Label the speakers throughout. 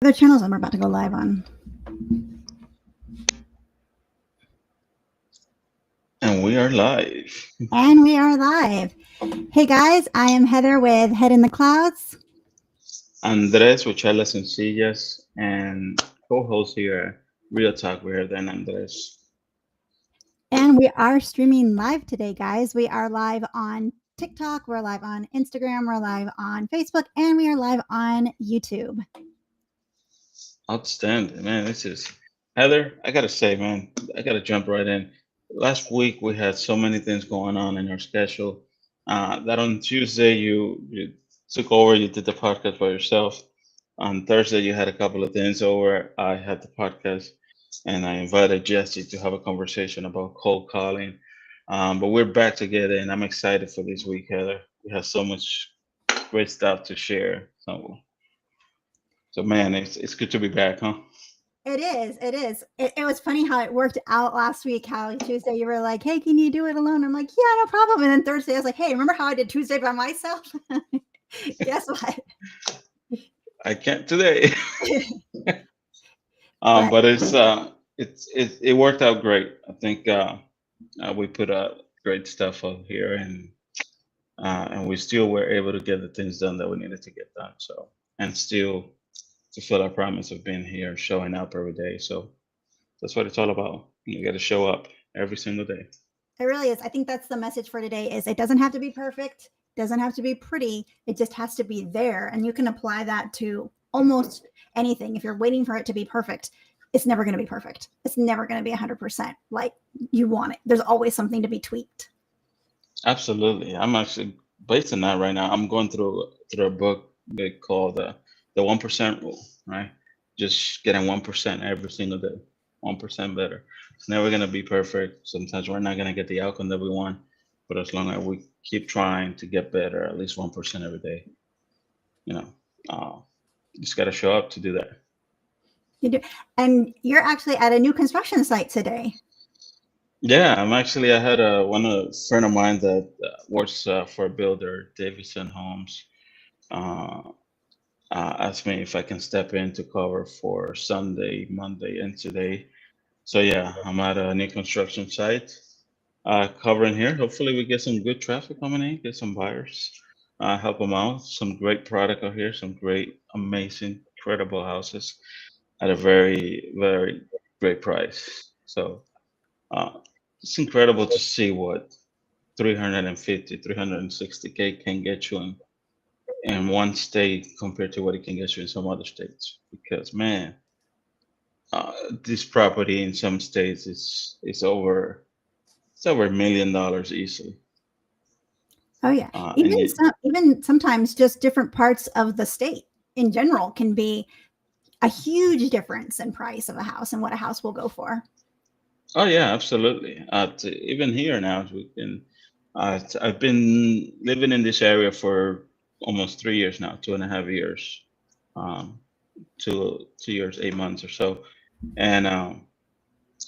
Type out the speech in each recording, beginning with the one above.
Speaker 1: Other channels I'm about to go live on.
Speaker 2: And we are live.
Speaker 1: And we are live. Hey guys, I am Heather with Head in the Clouds.
Speaker 2: Andres with Charlas Sencillas and co-host here, Real Talk with Heather and Andres.
Speaker 1: And we are streaming live today, guys. We are live on TikTok, we're live on Instagram, we're live on Facebook, and we are live on YouTube.
Speaker 2: Outstanding, man. This is Heather. I gotta say, man, I gotta jump right in. Last week we had so many things going on in our schedule that on Tuesday you took over, you did the podcast by yourself. On Thursday you had a couple of things over. I had the podcast, and I invited Jesse to have a conversation about cold calling. But we're back together, and I'm excited for this week, Heather. We have so much great stuff to share. So man, it's good to be back, huh?
Speaker 1: It is. It is. It was funny how it worked out last week. How Tuesday you were like, "Hey, can you do it alone?" I'm like, "Yeah, no problem." And then Thursday I was like, "Hey, remember how I did Tuesday by myself?" Guess what?
Speaker 2: I can't today.
Speaker 1: But
Speaker 2: But it worked out great. I think we put great stuff up here, and we still were able to get the things done that we needed to get done. So and still fulfill our promise of being here, showing up every day. So that's what it's all about. You got to show up every single day.
Speaker 1: it really is. I think that's the message for today is it doesn't have to be perfect, doesn't have to be pretty. It just has to be there. And you can apply that to almost anything. If you're waiting for it to be perfect, it's never going to be perfect. It's never going to be 100% like you want it. There's always something to be tweaked.
Speaker 2: Absolutely. I'm actually based on that right now. I'm going through a book they call the 1% rule, right? Just getting 1% every single day, 1% better. It's never gonna be perfect. Sometimes we're not gonna get the outcome that we want, but as long as we keep trying to get better, at least 1% every day, you know, uh, you just gotta show up to do that.
Speaker 1: You do. And you're actually at a new construction site today.
Speaker 2: Yeah, I had a friend of mine that works for a builder, Davidson Homes. Uh, asked me if I can step in to cover for Sunday, Monday, and today. So yeah, I'm at a new construction site, covering here. Hopefully, we get some good traffic coming in, get some buyers, help them out. Some great product out here, some great, amazing, incredible houses at a very, very great price. So uh, it's incredible to see what 350, 360K can get you in one state compared to what it can get you in some other states. Because man, this property in some states is over it's over $1 million easily.
Speaker 1: Oh yeah.
Speaker 2: And you,
Speaker 1: Even sometimes just different parts of the state in general can be a huge difference in price of a house and what a house will go for.
Speaker 2: oh yeah, absolutely. Even here now, we can. I've been living in this area for almost 3 years now, 2.5 years, um, 2 years, 8 months or so, and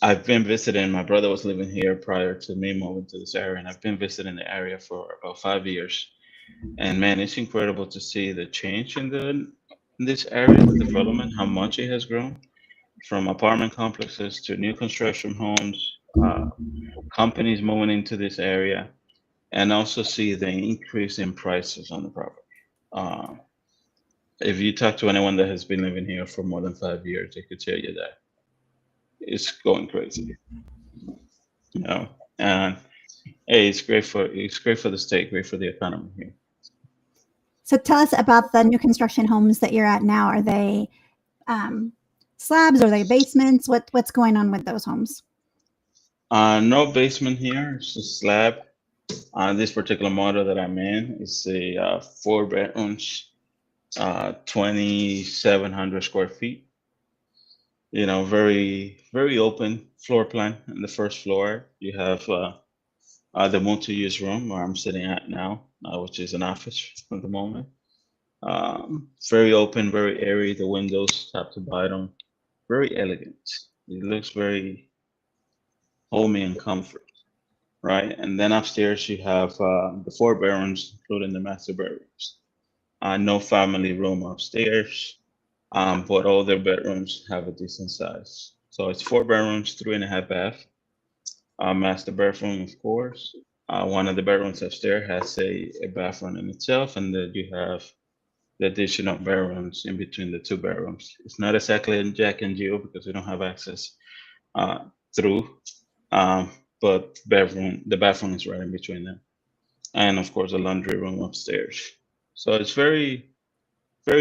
Speaker 2: I've been visiting. My brother was living here prior to me moving to this area, and I've been visiting the area for about 5 years. And man, it's incredible to see the change in this area, the development, how much it has grown from apartment complexes to new construction homes, companies moving into this area, and also see the increase in prices on the property. Uh, if you talk to anyone that has been living here for more than 5 years, they could tell you that it's going crazy. You know, and hey, it's great for the state, great for the economy here.
Speaker 1: So tell us about the new construction homes that you're at now. Are they um, slabs? Are they basements? What's going on with those homes?
Speaker 2: No basement here, it's a slab. This particular model that I'm in is a 4 bedrooms, 2,700 square feet. You know, very very open floor plan. In the first floor, you have the multi-use room where I'm sitting at now, which is an office at the moment. Very open, very airy. The windows, top to bottom, very elegant. It looks very homey and comfort, right? And then upstairs you have the 4 bedrooms, including the master bedrooms. No family room upstairs. but all their bedrooms have a decent size. So it's 4 bedrooms, 3.5 bath. Master bedroom, of course. One of the bedrooms upstairs has a bathroom in itself, and then you have the additional bedrooms in between the two bedrooms. It's not exactly in Jack and Jill because we don't have access uh, through, um, but the bathroom is right in between them, and of course the laundry room upstairs. So it's very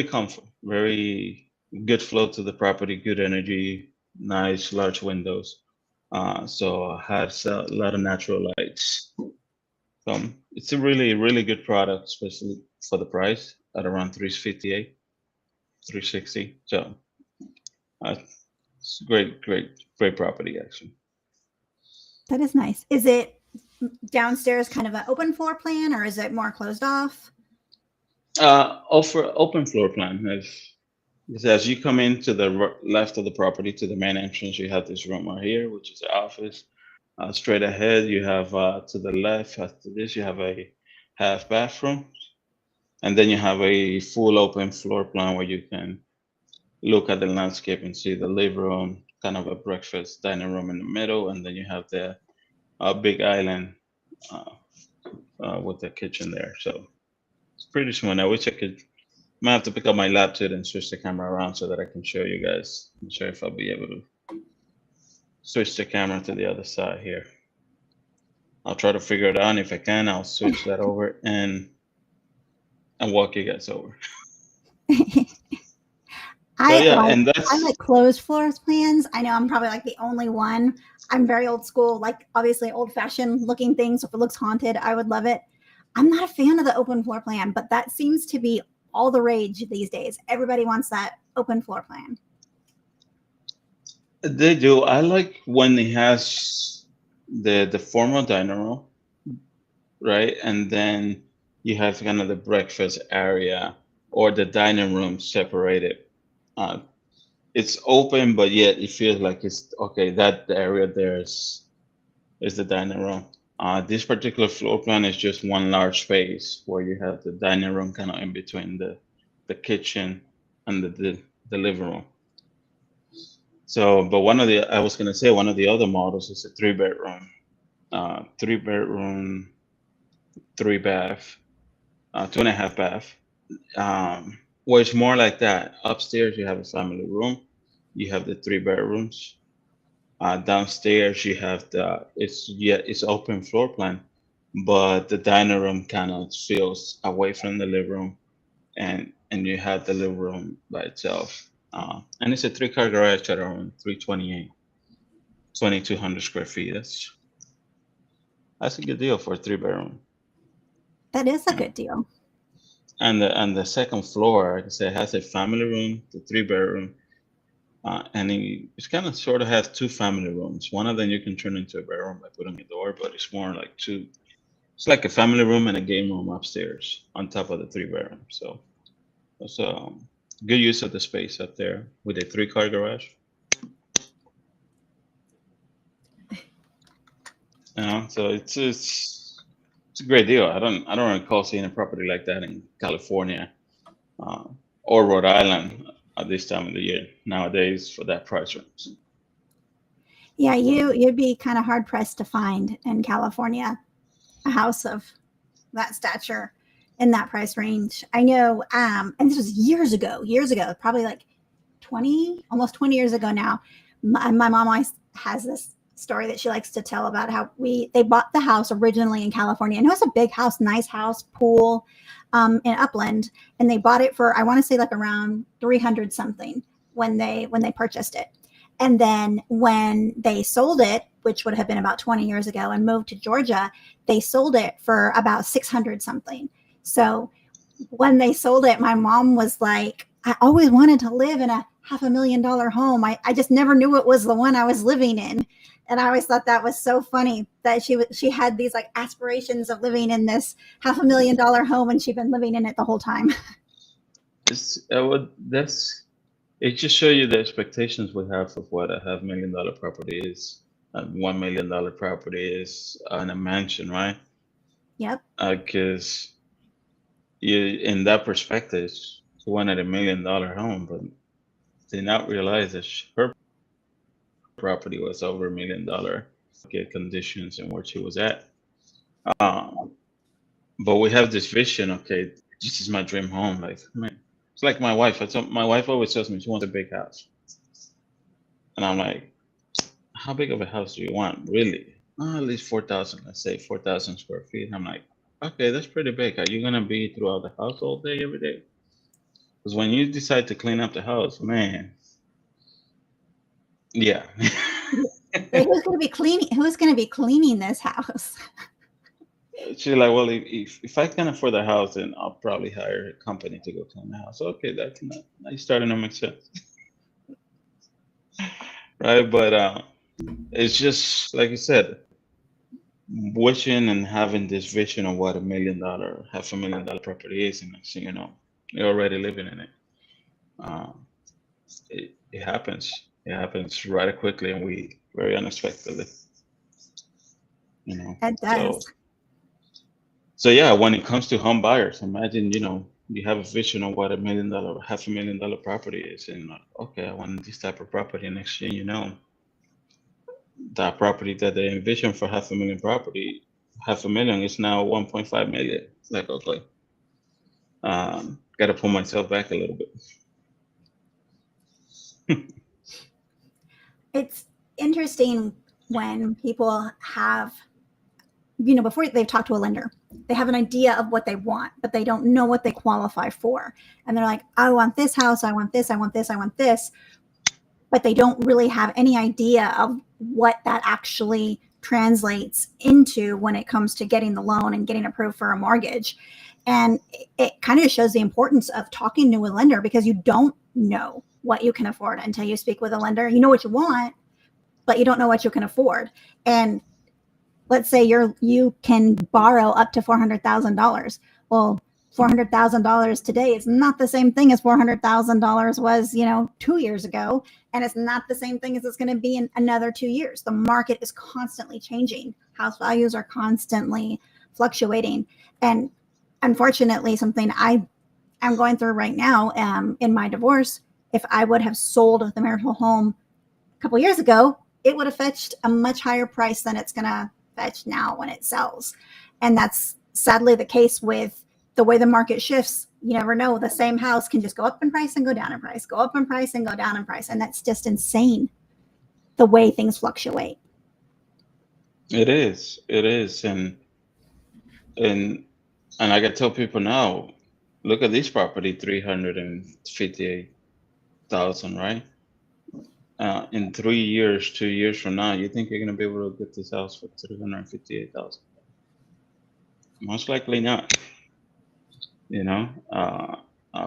Speaker 2: comfort, very good flow to the property, good energy, nice large windows. So it has a lot of natural lights. It's a really good product, especially for the price at around 358, 360. So uh, it's great property actually.
Speaker 1: That is nice. Is it downstairs kind of an open floor plan or is it more closed off?
Speaker 2: Offer open floor plan. If as you come into the left of the property to the main entrance, you have this room right here, which is the office. Straight ahead, you have to the left. After this, you have a half bathroom, and then you have a full open floor plan where you can look at the landscape and see the living room, kind of a breakfast dining room in the middle, and then you have the big island uh, with the kitchen there. So it's pretty smooth. I wish I could. I might have to pick up my laptop and switch the camera around so that I can show you guys. I'm sure if I'll be able to switch the camera to the other side here. I'll try to figure it out. And if I can, I'll switch that over and walk you guys over. So
Speaker 1: I
Speaker 2: yeah,
Speaker 1: like
Speaker 2: and
Speaker 1: I like
Speaker 2: that's
Speaker 1: closed floor plans. I know I'm probably like the only one. I'm very old school, like obviously old fashioned looking things. So if it looks haunted, I would love it. I'm not a fan of the open floor plan, but that seems to be all the rage these days. Everybody wants that open floor plan.
Speaker 2: they do. I like when it has the formal dining room, right? And then you have kind of the breakfast area or the dining room separated. Uh, it's open, but yet it feels like it's okay. That area there is the dining room. This particular floor plan is just one large space where you have the dining room kind of in between the kitchen and the living room. So, but I was gonna say one of the other models is a 3 bedroom, 3 bedroom, 3 bath, 2.5 bath. Where it's more like that. Upstairs you have a family room, you have the 3 bedrooms. Downstairs you have it's open floor plan, but the dining room kind of feels away from the living room, and you have the living room by itself. And it's a 3 car garage at around 328, 2,200 square feet. That's a good deal for a 3 bedroom.
Speaker 1: That is a
Speaker 2: Yeah.
Speaker 1: good deal.
Speaker 2: And the second floor, like I said, has a family room, the 3 bedroom, and it's kind of sort of has two family rooms. One of them you can turn into a bedroom by putting a door, but it's more like two. It's like a family room and a game room upstairs on top of the 3 bedroom. So it's good use of the space up there with a 3 car garage. So it's a great deal. I don't recall seeing a property like that in California uh, or Rhode Island at this time of the year nowadays for that price range.
Speaker 1: Yeah, you'd be kind of hard pressed to find in California a house of that stature in that price range. I know, and this was years ago, probably like 20, almost 20 years ago now. My mom always has this story that she likes to tell about how they bought the house originally in California, and it was a big house, nice house, pool, in Upland, and they bought it for I want to say like around 300 something when they purchased it. And then when they sold it, which would have been about 20 years ago, and moved to Georgia, they sold it for about 600 something. So when they sold it, my mom was like, I always wanted to live in a $500,000 home. I just never knew it was the one I was living in. And I always thought that was so funny that she had these like aspirations of living in this $500,000 home and she'd been living in it the whole time.
Speaker 2: That's it. Just show you the expectations we have of what a $500,000 property is, and $1 million property is in a mansion, right?
Speaker 1: Yep.
Speaker 2: Because you in that perspective, you wanted $1 million home, but did not realize that her property was over $1 million get conditions and where she was at. Um, but we have this vision. Okay, this is my dream home. Like, man, it's like my wife. My wife always tells me she wants a big house, and I'm like, how big of a house do you want, really? Oh, at least 4,000. Let's say 4,000 square feet. And I'm like, okay, that's pretty big. Are you gonna be throughout the house all day, every day? Because when you decide to clean up the house, man, yeah.
Speaker 1: Like, who's going to be cleaning? Who's going to be cleaning this house?
Speaker 2: She's like, well, if I can afford the house, then I'll probably hire a company to go clean the house. Okay, that's not, starting to make sense, right? But it's just like you said, wishing and having this vision of what $1 million, $500,000 property is, and next thing you know, you're already living in it. Um, it happens. It happens rather quickly, and we very unexpectedly, you know.
Speaker 1: It does.
Speaker 2: So yeah, when it comes to home buyers, imagine, you have a vision of what $1 million, $500,000 property is, and okay, I want this type of property. Next thing you know, that property that they envisioned for $500,000 is now 1.5 million. Like, okay, got to pull myself back a little bit.
Speaker 1: It's interesting when people have, before they've talked to a lender, they have an idea of what they want, but they don't know what they qualify for. And they're like, I want this house, I want this, I want this, I want this. But they don't really have any idea of what that actually translates into when it comes to getting the loan and getting approved for a mortgage. And it kind of shows the importance of talking to a lender, because you don't know what you can afford until you speak with a lender. You know what you want, but you don't know what you can afford. And let's say you can borrow up to $400,000. Well, $400,000 today is not the same thing as $400,000 was, 2 years ago. And it's not the same thing as it's going to be in another 2 years. The market is constantly changing. House values are constantly fluctuating. And unfortunately, something I'm going through right now in my divorce, if I would have sold the marital home a couple years ago, it would have fetched a much higher price than it's going to fetch now when it sells. And that's sadly the case with the way the market shifts. You never know. The same house can just go up in price and go down in price, go up in price and go down in price. And that's just insane, the way things fluctuate.
Speaker 2: It is. And I can tell people now, look at this property, 358,000, right? In 3 years, 2 years from now, you think you're going to be able to get this house for 358,000? Most likely not.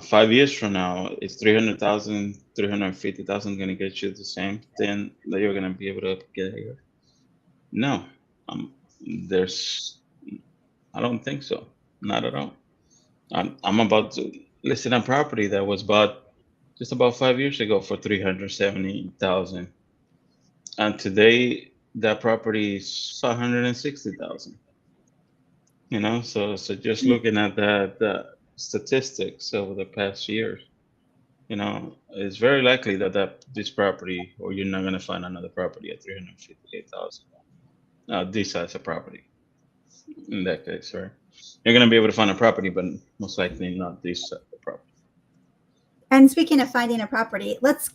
Speaker 2: 5 years from now, is 300,000, 350,000 going to get you the same thing that you're going to be able to get here? No, I don't think so. Not at all. I'm about to list a property that was bought just about 5 years ago for 370,000, and today that property is 160,000. So just looking at the statistics over the past years, it's very likely that this property, or you're not going to find another property at 358,000. This size of property, in that case, right? You're going to be able to find a property, but most likely not this type of property.
Speaker 1: And speaking of finding a property, let's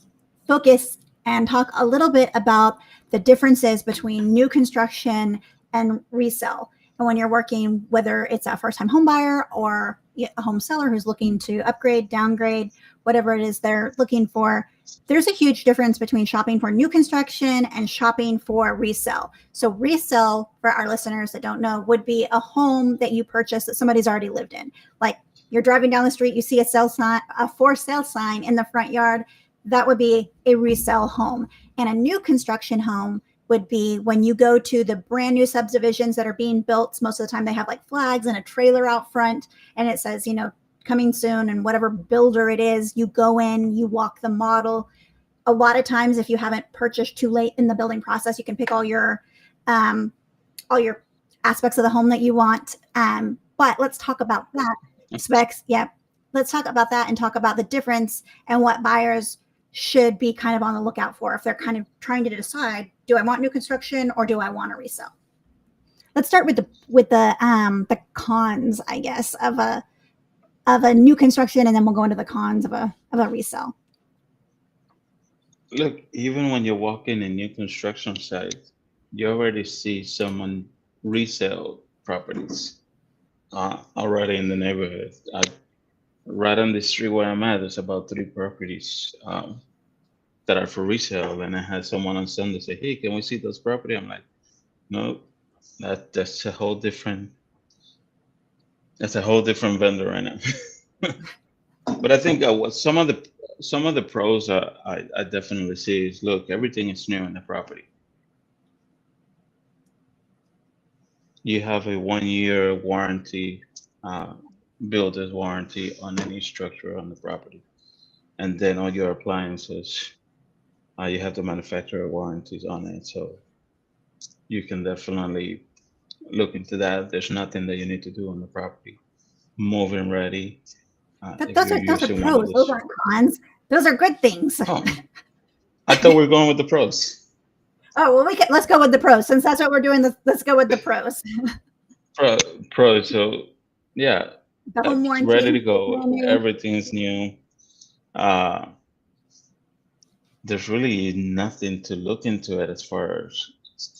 Speaker 1: focus and talk a little bit about the differences between new construction and resale. And when you're working, whether it's a first-time home buyer or a home seller who's looking to upgrade, downgrade, whatever it is they're looking for, there's a huge difference between shopping for new construction and shopping for resale. So resale, for our listeners that don't know, would be a home that you purchase that somebody's already lived in. Like, you're driving down the street, you see a for sale sign in the front yard. That would be a resale home. And a new construction home would be when you go to the brand new subdivisions that are being built. Most of the time they have like flags and a trailer out front, and it says, coming soon, and whatever builder it is, you go in, you walk the model. A lot of times, if you haven't purchased too late in the building process, you can pick all your aspects of the home that you want. But let's talk about that. Specs. Yeah. Let's talk about that and talk about the difference and what buyers should be kind of on the lookout for if they're kind of trying to decide, do I want new construction or do I want to resell? Let's start with the cons, I guess, of a new construction, and then we'll go into the cons of a resale.
Speaker 2: Look, even when you walk in a new construction site, you already see someone resell properties already in the neighborhood. Right on the street where I'm at, there's about 3 properties that are for resale, and I had someone on Sunday say, "Hey, can we see those property?" I'm like, "No, that's a whole different vendor right now." But I think what some of the pros I definitely see is, look, everything is new in the property. You have a 1-year warranty, builder's warranty on any structure on the property, and then all your appliances, you have the manufacturer warranties on it. So you can definitely look into that. There's nothing that you need to do on the property. Move-in ready.
Speaker 1: Those are pros. Those aren't cons. Those are good things.
Speaker 2: Oh, I thought we were going with the pros.
Speaker 1: Oh, well, let's go with the pros. Since that's what we're doing, let's go with the pros.
Speaker 2: Pros. So yeah,
Speaker 1: The home warranty,
Speaker 2: ready to go. Everything's new. There's really nothing to look into it as far as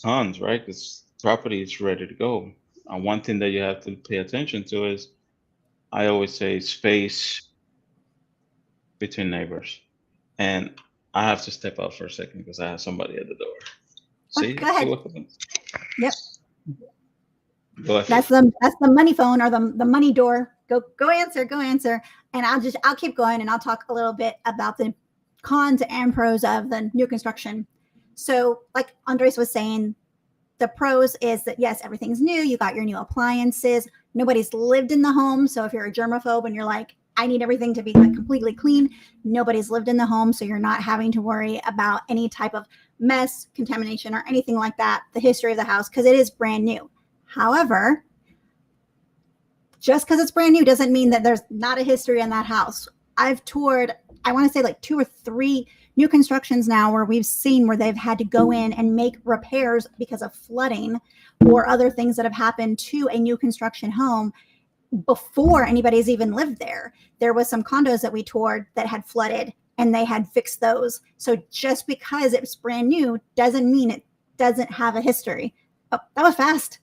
Speaker 2: cons, right? Because property is ready to go. One thing that you have to pay attention to is, I always say, space between neighbors. And I have to step out for a second because I have somebody at the door. See?
Speaker 1: Go ahead.
Speaker 2: See what happens?
Speaker 1: Yep.
Speaker 2: Go ahead.
Speaker 1: That's the money phone or the money door. Go answer. And I'll keep going, and I'll talk a little bit about the cons and pros of the new construction. So like Andres was saying, the pros is that, yes, everything's new. You got your new appliances. Nobody's lived in the home. So if you're a germaphobe and you're like, I need everything to be like completely clean, nobody's lived in the home. So you're not having to worry about any type of mess, contamination, or anything like that, the history of the house, because it is brand new. However, just because it's brand new doesn't mean that there's not a history in that house. I've toured, I want to say like 2 or 3 new constructions now where we've seen where they've had to go in and make repairs because of flooding or other things that have happened to a new construction home before anybody's even lived there. There was some condos that we toured that had flooded, and they had fixed those. So just because it's brand new doesn't mean it doesn't have a history. Oh, that was fast.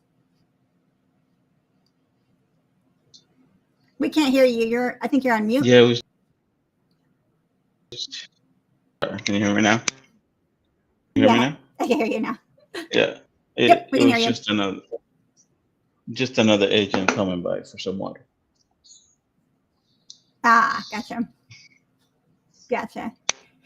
Speaker 1: We can't hear you. I think you're on mute.
Speaker 2: Yeah, can you hear me now? Hear me now?
Speaker 1: I can hear you now.
Speaker 2: Yeah.
Speaker 1: Yep, we can hear
Speaker 2: you. Just another agent coming by for some water.
Speaker 1: Gotcha.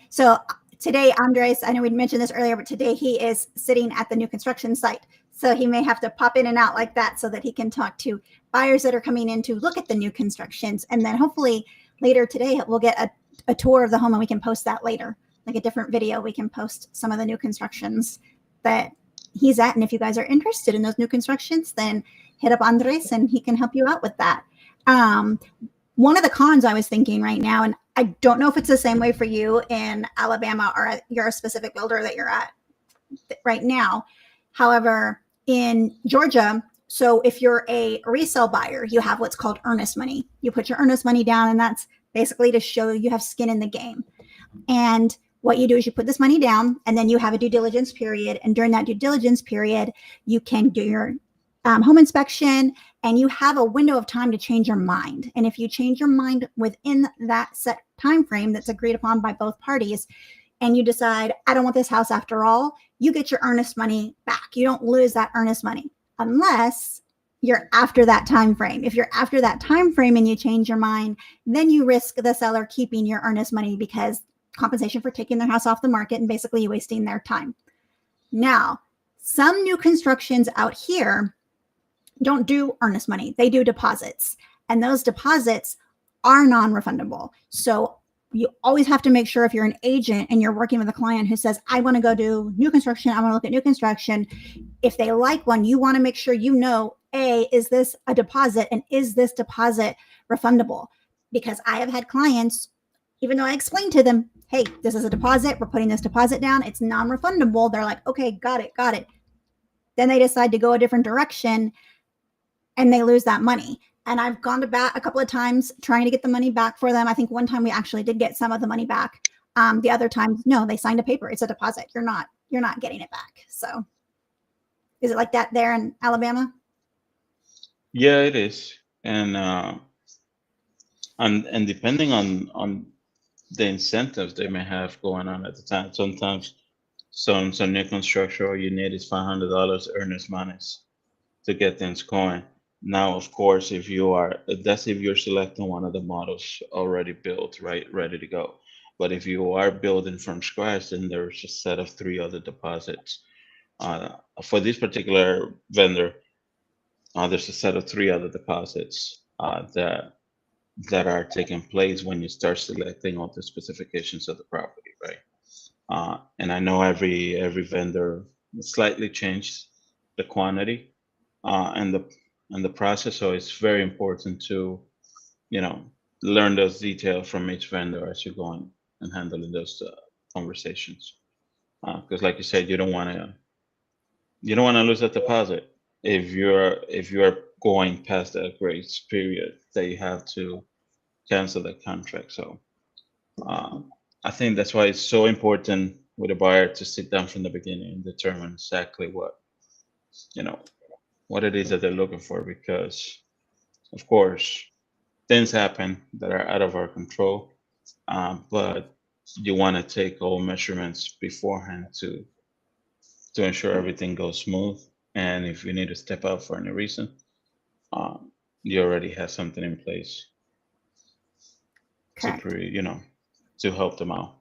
Speaker 1: So today, Andres, I know we'd mentioned this earlier, but today he is sitting at the new construction site. So he may have to pop in and out like that so that he can talk to buyers that are coming in to look at the new constructions. And then hopefully later today, we'll get a tour of the home, and we can post that later, like a different video. We can post some of the new constructions that he's at. And if you guys are interested in those new constructions, then hit up Andres and he can help you out with that. One of the cons I was thinking right now, and I don't know if it's the same way for you in Alabama or you're a specific builder that you're at right now. However, in Georgia, so if you're a resale buyer, you have what's called earnest money. You put your earnest money down, and that's basically to show you have skin in the game. And what you do is you put this money down, and then you have a due diligence period. And during that due diligence period, you can do your home inspection, and you have a window of time to change your mind. And if you change your mind within that set time frame that's agreed upon by both parties, and you decide, I don't want this house after all, you get your earnest money back. You don't lose that earnest money unless you're after that time frame. If you're after that time frame and you change your mind, then you risk the seller keeping your earnest money because compensation for taking their house off the market and basically wasting their time. Now, some new constructions out here don't do earnest money. They do deposits, and those deposits are non-refundable. So you always have to make sure, if you're an agent and you're working with a client who says, I want to go do new construction, I want to look at new construction. If they like one, you want to make sure you know, A, is this a deposit, and is this deposit refundable? Because I have had clients, even though I explained to them, hey, this is a deposit. We're putting this deposit down. It's non-refundable. They're like, okay, got it. Then they decide to go a different direction and they lose that money. And I've gone to bat a couple of times trying to get the money back for them. I think one time we actually did get some of the money back. The other times, no, they signed a paper. It's a deposit. You're not getting it back. So is it like that there in Alabama?
Speaker 2: Yeah, it is. And depending on the incentives they may have going on at the time, sometimes some new construction, all you need is $500 earnest monies to get things going. Now, of course, if you're selecting one of the models already built, right, ready to go. But if you are building from scratch, then there's a set of 3 other deposits. For this particular vendor, there's a set of 3 other deposits that are taking place when you start selecting all the specifications of the property, right? And I know every vendor slightly changed the quantity and the process, so it's very important to learn those details from each vendor as you're going and handling those conversations. Because, like you said, you don't want to lose that deposit if you're going past that grace period that you have to cancel the contract. So I think that's why it's so important with a buyer to sit down from the beginning and determine exactly you know what it is that they're looking for, because of course things happen that are out of our control, but you want to take all measurements beforehand to ensure everything goes smooth. And if you need to step out for any reason, you already have something in place to
Speaker 1: Correct.
Speaker 2: to help them out.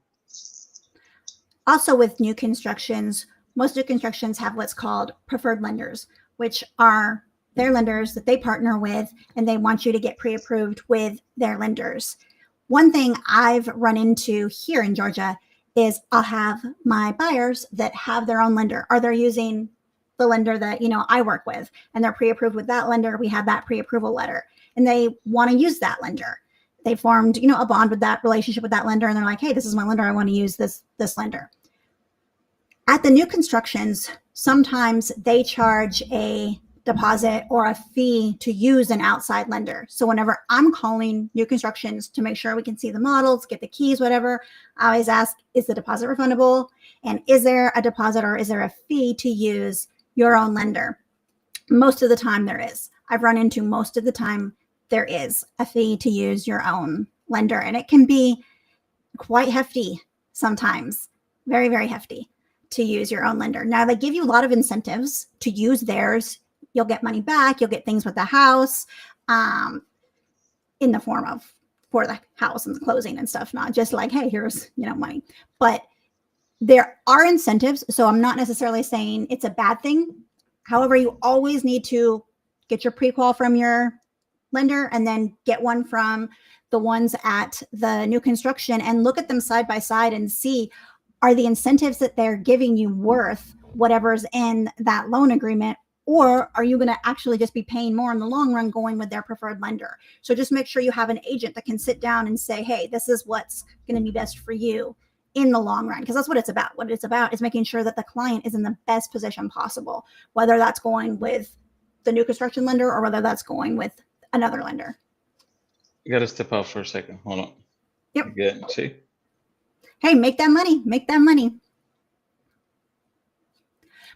Speaker 1: Also, with new constructions, most new constructions have what's called preferred lenders, which are their lenders that they partner with, and they want you to get pre-approved with their lenders. One thing I've run into here in Georgia is I'll have my buyers that have their own lender, or they're using the lender that I work with, and they're pre-approved with that lender. We have that pre-approval letter, and they want to use that lender. They formed a bond with that relationship with that lender, and they're like, hey, this is my lender. I want to use this lender. At the new constructions, sometimes they charge a deposit or a fee to use an outside lender. So whenever I'm calling new constructions to make sure we can see the models, get the keys, whatever, I always ask, is the deposit refundable? And is there a deposit or is there a fee to use your own lender? Most of the time there is. I've run into most of the time there is a fee to use your own lender, and it can be quite hefty sometimes, very, very hefty to use your own lender. Now, they give you a lot of incentives to use theirs. You'll get money back. You'll get things with the house in the form of for the house and the closing and stuff, not just like, hey, here's money. But there are incentives, so I'm not necessarily saying it's a bad thing. However, you always need to get your pre-qual from your lender and then get one from the ones at the new construction and look at them side by side and see, are the incentives that they're giving you worth whatever's in that loan agreement, or are you going to actually just be paying more in the long run going with their preferred lender? So just make sure you have an agent that can sit down and say, hey, this is what's going to be best for you in the long run, because that's what it's about. What it's about is making sure that the client is in the best position possible, whether that's going with the new construction lender or whether that's going with another lender.
Speaker 2: You got to step out for a second. Hold on.
Speaker 1: Yep.
Speaker 2: Good. See?
Speaker 1: Hey, make that money. Make that money.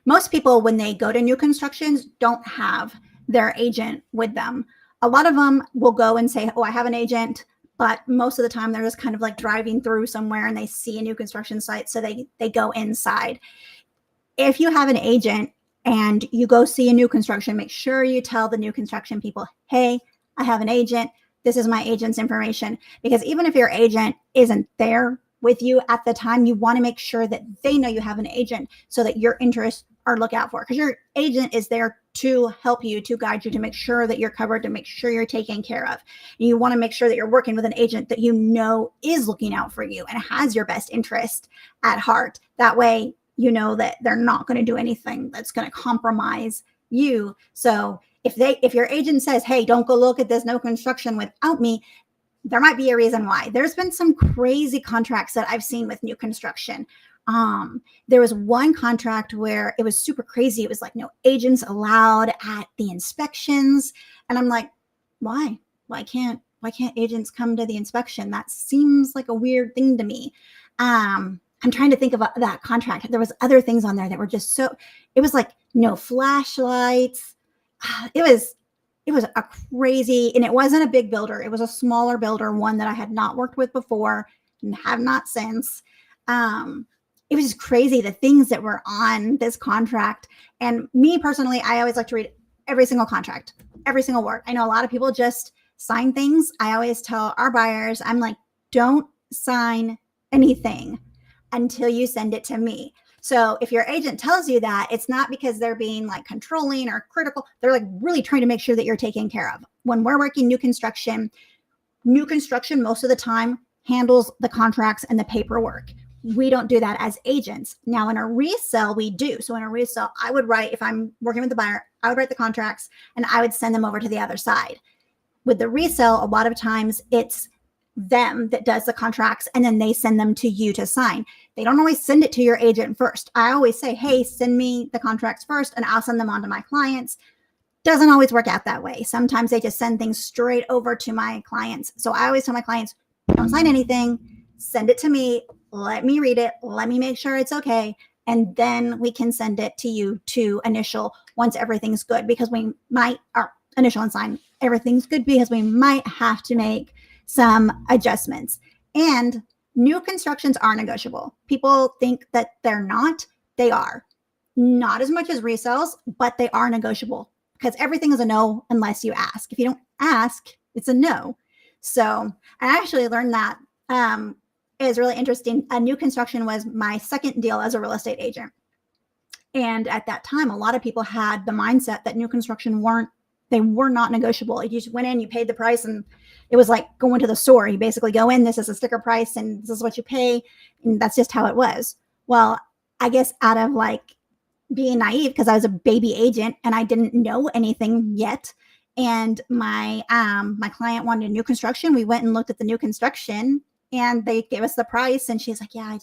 Speaker 1: Most people, when they go to new constructions, don't have their agent with them. A lot of them will go and say, oh, I have an agent, but most of the time they're just kind of like driving through somewhere and they see a new construction site, so they go inside. If you have an agent and you go see a new construction, make sure you tell the new construction people, hey, I have an agent. This is my agent's information. Because even if your agent isn't there with you at the time, you want to make sure that they know you have an agent so that your interests are looked out for. Because your agent is there to help you, to guide you, to make sure that you're covered, to make sure you're taken care of. And you want to make sure that you're working with an agent that you know is looking out for you and has your best interest at heart. That way, you know that they're not going to do anything that's going to compromise you. So if your agent says, hey, don't go look at this no construction without me, there might be a reason why. There's been some crazy contracts that I've seen with new construction. There was one contract where it was super crazy. It was like no agents allowed at the inspections. And I'm like, why? Why can't agents come to the inspection? That seems like a weird thing to me. I'm trying to think of that contract. There was other things on there that were just so, it was like no flashlights. It was a crazy, and it wasn't a big builder. It was a smaller builder, one that I had not worked with before and have not since. It was just crazy, the things that were on this contract. And me personally, I always like to read every single contract, every single word. I know a lot of people just sign things. I always tell our buyers, I'm like, don't sign anything until you send it to me. So if your agent tells you that, it's not because they're being like controlling or critical. They're like really trying to make sure that you're taken care of. When we're working new construction most of the time handles the contracts and the paperwork. We don't do that as agents. Now in a resale, we do. So in a resale, I would write, if I'm working with the buyer, I would write the contracts and I would send them over to the other side. With the resale, a lot of times it's them that does the contracts and then they send them to you to sign. They don't always send it to your agent first. I always say, hey, send me the contracts first and I'll send them on to my clients. Doesn't always work out that way. Sometimes they just send things straight over to my clients. So I always tell my clients, don't sign anything, send it to me, let me read it, let me make sure it's okay. And then we can send it to you to initial once everything's good, because we might, or initial and sign, everything's good, because we might have to make some adjustments. And new constructions are negotiable. People think that they're not. They are. Not as much as resales, but they are negotiable, because everything is a no unless you ask. If you don't ask, it's a no. So I actually learned that is really interesting. A new construction was my second deal as a real estate agent. And at that time, a lot of people had the mindset that new construction were not negotiable. You just went in, you paid the price, and it was like going to the store. You basically go in, this is a sticker price, and this is what you pay. And that's just how it was. Well, I guess out of like being naive, because I was a baby agent and I didn't know anything yet. And my client wanted a new construction. We went and looked at the new construction and they gave us the price. And she's like, yeah,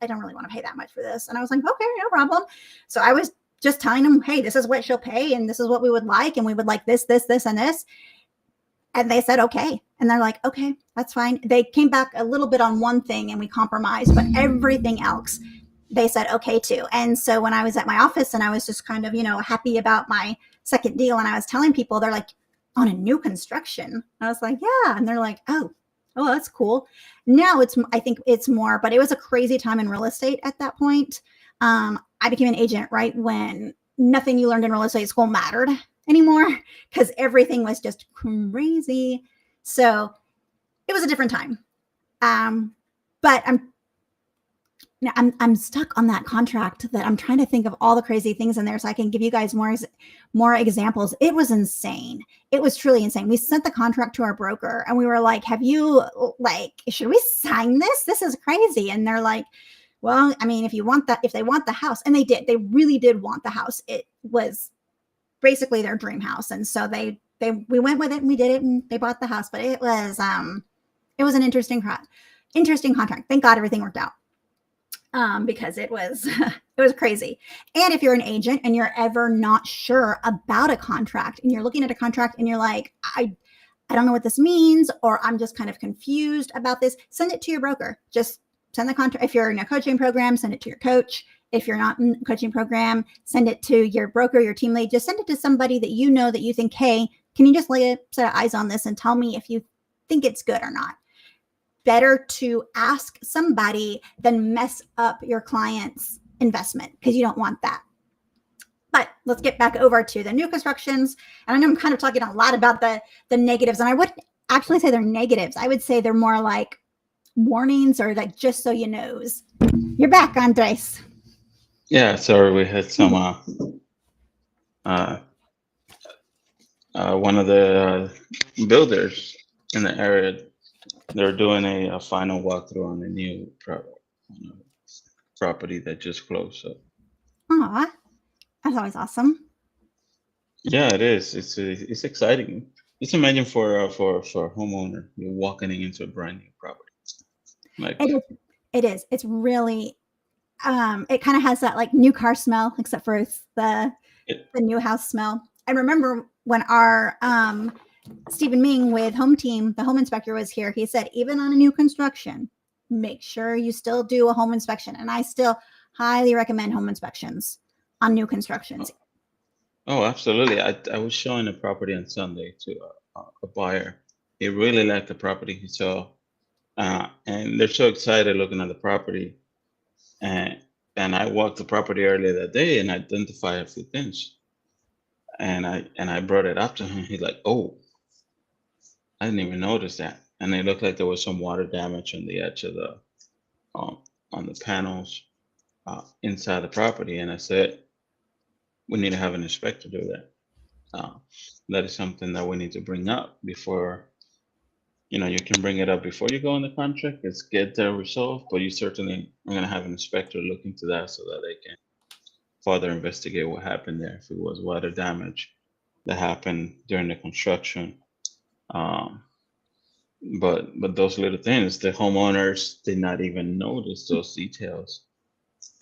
Speaker 1: I don't really want to pay that much for this. And I was like, okay, no problem. So I was just telling them, hey, this is what she'll pay and this is what we would like. And we would like this, this, this, and this. And they said, okay. And they're like, okay, that's fine. They came back a little bit on one thing and we compromised, but everything else they said okay to. And so when I was at my office and I was just kind of, happy about my second deal, and I was telling people, they're like, on a new construction? I was like, yeah. And they're like, oh, that's cool. Now I think it's more, but it was a crazy time in real estate at that point. I became an agent right when nothing you learned in real estate school mattered anymore, because everything was just crazy. So it was a different time. But I'm stuck on that contract that I'm trying to think of all the crazy things in there so I can give you guys more examples. It was insane. It was truly insane. We sent the contract to our broker and we were like, should we sign this? This is crazy. And they're like, well, I mean, if they want the house, and they really did want the house. It was basically their dream house. And so we went with it and we did it and they bought the house, but it was an interesting contract. Thank God everything worked out. Because it was crazy. And if you're an agent and you're ever not sure about a contract and you're looking at a contract and you're like, I don't know what this means, or I'm just kind of confused about this, send it to your broker. Just send the contract. If you're in a coaching program, send it to your coach. If you're not in a coaching program, send it to your broker, your team lead. Just send it to somebody that you know that you think, hey, can you just lay a set of eyes on this and tell me if you think it's good or not? Better to ask somebody than mess up your client's investment, because you don't want that. But let's get back over to the new constructions. And I know I'm kind of talking a lot about the negatives, and I wouldn't actually say they're negatives. I would say they're more like warnings, or like just so you knows. You're back, Andres.
Speaker 2: Yeah, sorry, we had some one of the builders in the area. They're doing a final walkthrough on a new property that just closed. So,
Speaker 1: Aw, that's always awesome.
Speaker 2: yeah, it is. It's exciting. Just imagine for a homeowner, you're walking into a brand new property. Like
Speaker 1: It is. It is. It's really. It kind of has that like new car smell, except for it's
Speaker 2: it,
Speaker 1: the new house smell. I remember when our Stephen Ming with Home Team, the home inspector, was here. He said, even on a new construction, make sure you still do a home inspection. And I still highly recommend home inspections on new constructions.
Speaker 2: oh, absolutely. I was showing a property on Sunday to a buyer. He really liked the property he saw, and they're so excited looking at the property. And I walked the property earlier that day and identified a few things. And I brought it up to him. He's like, "Oh, I didn't even notice that." And it looked like there was some water damage on the edge of the um, on the panels inside the property. And I said, "We need to have an inspector do that." Uh, that is something that we need to bring up before, you can bring it up before you go on the contract. Let's get that resolved, but you certainly are going to have an inspector look into that so that they can further investigate what happened there. If it was water damage that happened during the construction. Um, but those little things, the homeowners did not even notice those details.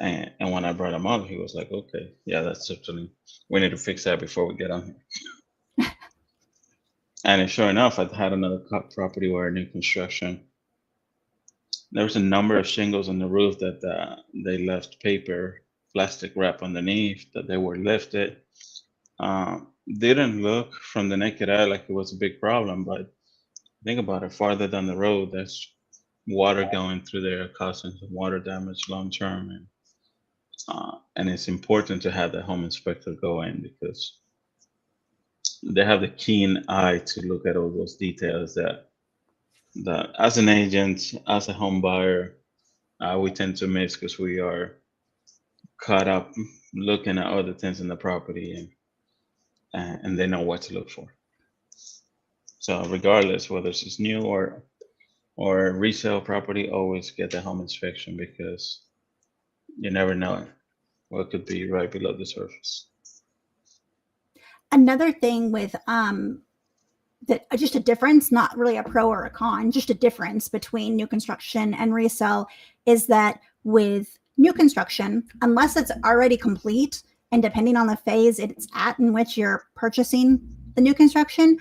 Speaker 2: And when I brought him up, he was like, "Okay, yeah, that's certainly we need to fix that before we get on here." And sure enough, I had another property where new construction. There was a number of shingles on the roof that they left paper, plastic wrap underneath that they were lifted. Didn't look from the naked eye like it was a big problem, but think about it. Farther down the road, there's water going through there, causing some water damage long term, and it's important to have the home inspector go in because they have the keen eye to look at all those details that as an agent, as a home buyer, we tend to miss because we are caught up looking at other things in the property and they know what to look for. So regardless whether it's new or resale property, always get the home inspection because you never know what could be right below the surface.
Speaker 1: Another thing with that just a difference, not really a pro or a con, just a difference between new construction and resale is that with new construction, unless it's already complete and depending on the phase it's at in which you're purchasing the new construction,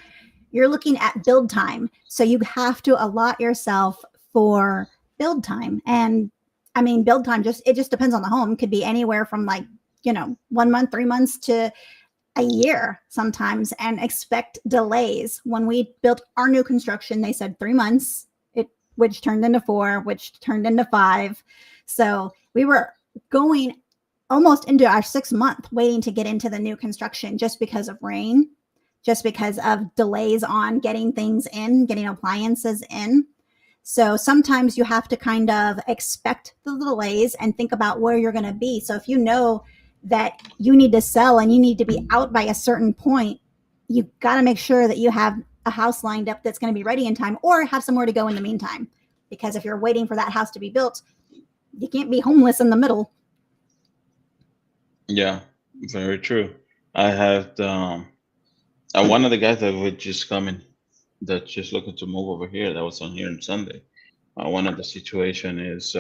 Speaker 1: you're looking at build time. So you have to allot yourself for build time. And I mean, build time it just depends on the home. It could be anywhere from like, 1 month, 3 months to a year sometimes, and expect delays. When we built our new construction, they said 3 months, which turned into 4, which turned into 5. So we were going almost into our 6 month waiting to get into the new construction just because of rain, just because of delays on getting things in, getting appliances in. So sometimes you have to kind of expect the delays and think about where you're going to be. So if you know that you need to sell and you need to be out by a certain point, you got to make sure that you have a house lined up that's going to be ready in time, or have somewhere to go in the meantime. Because if you're waiting for that house to be built, you can't be homeless in the middle.
Speaker 2: Yeah, very true. I had one of the guys that would just come in, that just looking to move over here, that was on here on Sunday. One of the situation is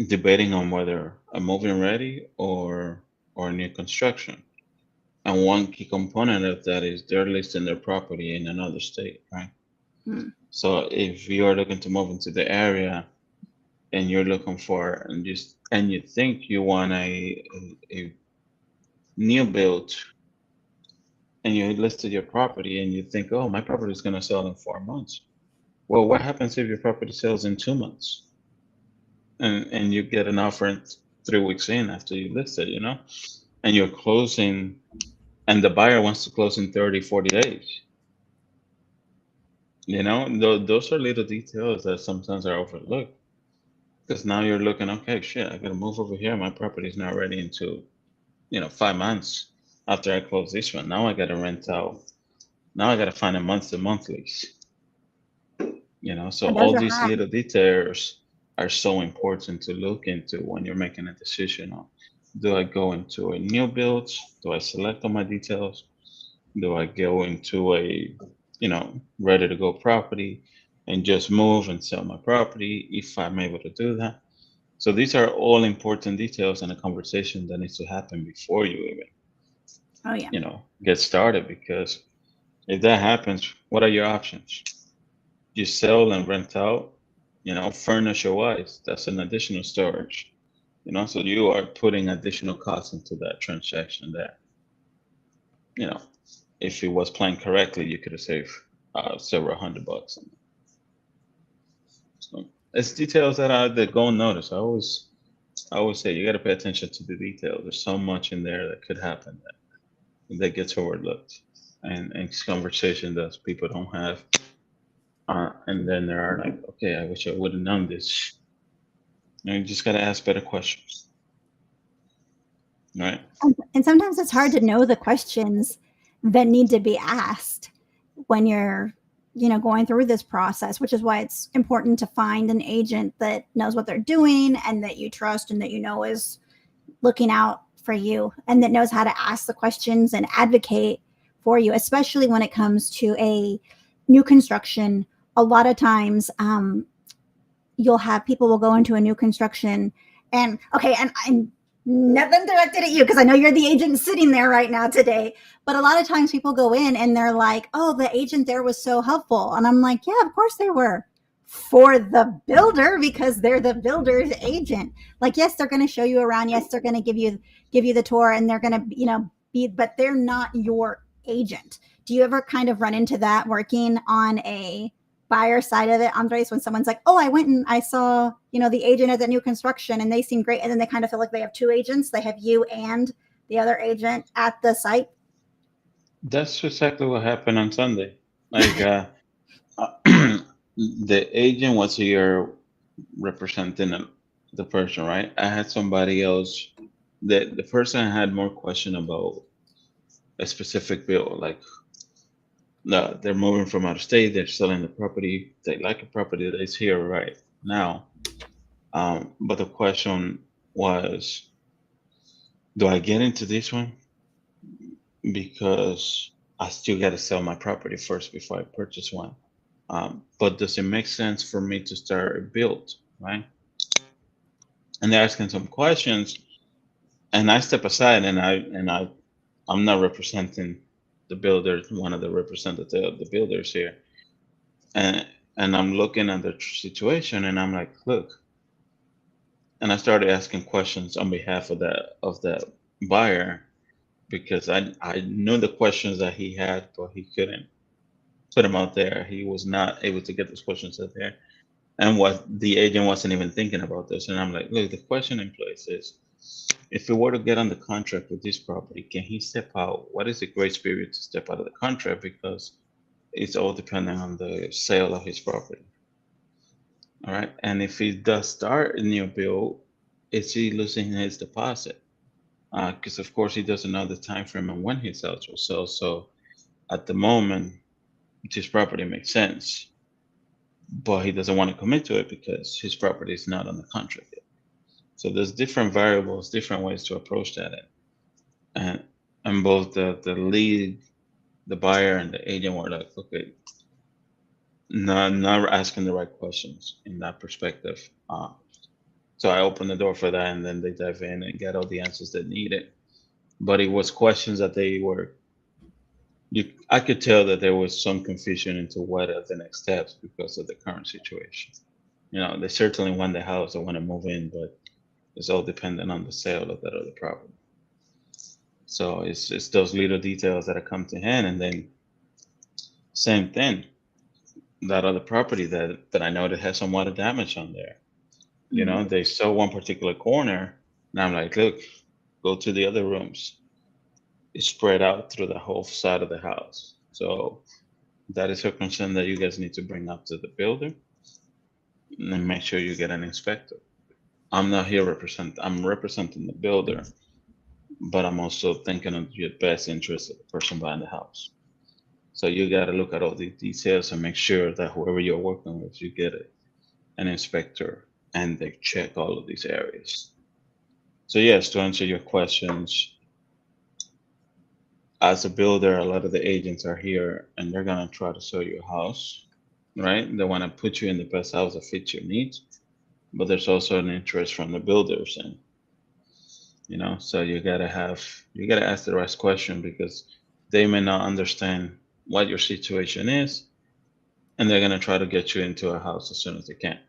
Speaker 2: debating on whether a moving ready or new construction. And one key component of that is they're listing their property in another state, right?
Speaker 1: Hmm.
Speaker 2: So if you're looking to move into the area and you're looking for and you think you want a new build and you listed your property and you think, oh, my property is going to sell in 4 months. Well, what happens if your property sells in 2 months and you get an offer 3 weeks in after you list it, and you're closing and the buyer wants to close in 30, 40 days? Those are little details that sometimes are overlooked because now you're looking, okay, shit, I got to move over here. My property is not ready into, 5 months after I close this one. Now I got to rent out. Now I got to find a month-to-month lease. So
Speaker 1: And those
Speaker 2: all
Speaker 1: are
Speaker 2: these
Speaker 1: hard.
Speaker 2: little details are so important to look into when you're making a decision on, do I go into a new build? Do I select all my details? Do I go into a, ready to go property and just move and sell my property if I'm able to do that? So these are all important details in a conversation that needs to happen before you even,
Speaker 1: Oh yeah.
Speaker 2: get started. Because if that happens, what are your options? You sell and rent out, furniture wise, that's an additional storage. So you are putting additional costs into that transaction that, you know, if it was planned correctly, you could have saved several $100 on it. So it's details that go unnoticed. I always say you got to pay attention to the details. There's so much in there that could happen that gets overlooked, and it's conversation that people don't have. And then there are like, okay, I wish I would have known this. You just got to ask better questions, right?
Speaker 1: And sometimes it's hard to know the questions that need to be asked when you're, going through this process, which is why it's important to find an agent that knows what they're doing and that you trust and that is looking out for you and that knows how to ask the questions and advocate for you, especially when it comes to a new construction. A lot of times, you'll have people will go into a new construction and okay, and I'm nothing directed at you because I know you're the agent sitting there right now today. But a lot of times people go in and they're like, oh, the agent there was so helpful. And I'm like, yeah, of course they were for the builder because they're the builder's agent. Like, yes, they're going to show you around. Yes, they're going to give you the tour and they're going to, be, but they're not your agent. Do you ever kind of run into that working on a buyer side of it, Andres, when someone's like, oh, I went and I saw, the agent at the new construction and they seem great. And then they kind of feel like they have two agents. They have you and the other agent at the site.
Speaker 2: That's exactly what happened on Sunday. Like, the agent was here representing the person, right? I had somebody else. The person had more question about a specific bill, like, no, they're moving from out of state, they're selling the property, they like a property that's here right now. But the question was, do I get into this one because I still got to sell my property first before I purchase one? But does it make sense for me to start a build, right? And they're asking some questions, and I step aside, I'm not representing the builder, one of the representatives of the builders here, and I'm looking at the situation, and I'm like, look, and I started asking questions on behalf of that buyer because I knew the questions that he had, but he couldn't put them out there. He was not able to get those questions out there, and what the agent wasn't even thinking about this. And I'm like, look, the question in place is, if he were to get on the contract with this property, can he step out? What is the grace period to step out of the contract? Because it's all depending on the sale of his property. All right. And if he does start a new build, is he losing his deposit? Because of course he doesn't know the time frame and when his house will sell. So at the moment, this property makes sense, but he doesn't want to commit to it because his property is not on the contract yet. So there's different variables, different ways to approach that. And both the lead, the buyer, and the agent were like, okay, not asking the right questions in that perspective. So I opened the door for that, and then they dive in and get all the answers they needed. But it was questions that they were. I could tell that there was some confusion into what are the next steps because of the current situation. They certainly want the house, they want to move in, but it's all dependent on the sale of that other property. So it's those little details that come to hand, and then same thing, that other property that I know that has some water damage on there.
Speaker 1: Mhm.
Speaker 2: They sell one particular corner, and I'm like, look, go to the other rooms. It's spread out through the whole side of the house. So that is a concern that you guys need to bring up to the builder and make sure you get an inspector. I'm not here I'm representing the builder, but I'm also thinking of your best interest of the person buying the house. So you got to look at all the details and make sure that whoever you're working with, you get an inspector and they check all of these areas. So yes, to answer your questions, as a builder, a lot of the agents are here and they're gonna try to sell you a house, right? They want to put you in the best house that fits your needs, but there's also an interest from the builders, and so you gotta ask the right question because they may not understand what your situation is, and they're gonna try to get you into a house as soon as they can,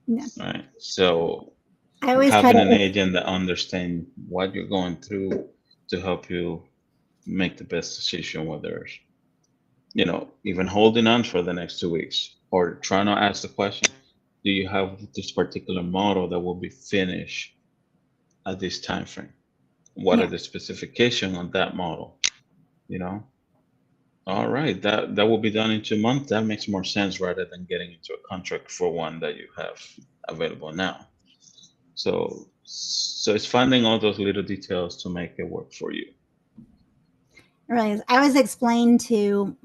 Speaker 1: Yeah.
Speaker 2: right? So
Speaker 1: I always try
Speaker 2: having an
Speaker 1: to,
Speaker 2: agent that understands what you're going through to help you make the best decision, whether even holding on for the next 2 weeks or trying to ask the question, do you have this particular model that will be finished at this time frame? What are
Speaker 1: yeah.
Speaker 2: the specifications on that model? You know, all right, that will be done in 2 months. That makes more sense rather than getting into a contract for one that you have available now. So it's finding all those little details to make it work for you.
Speaker 1: It really is. I always explain to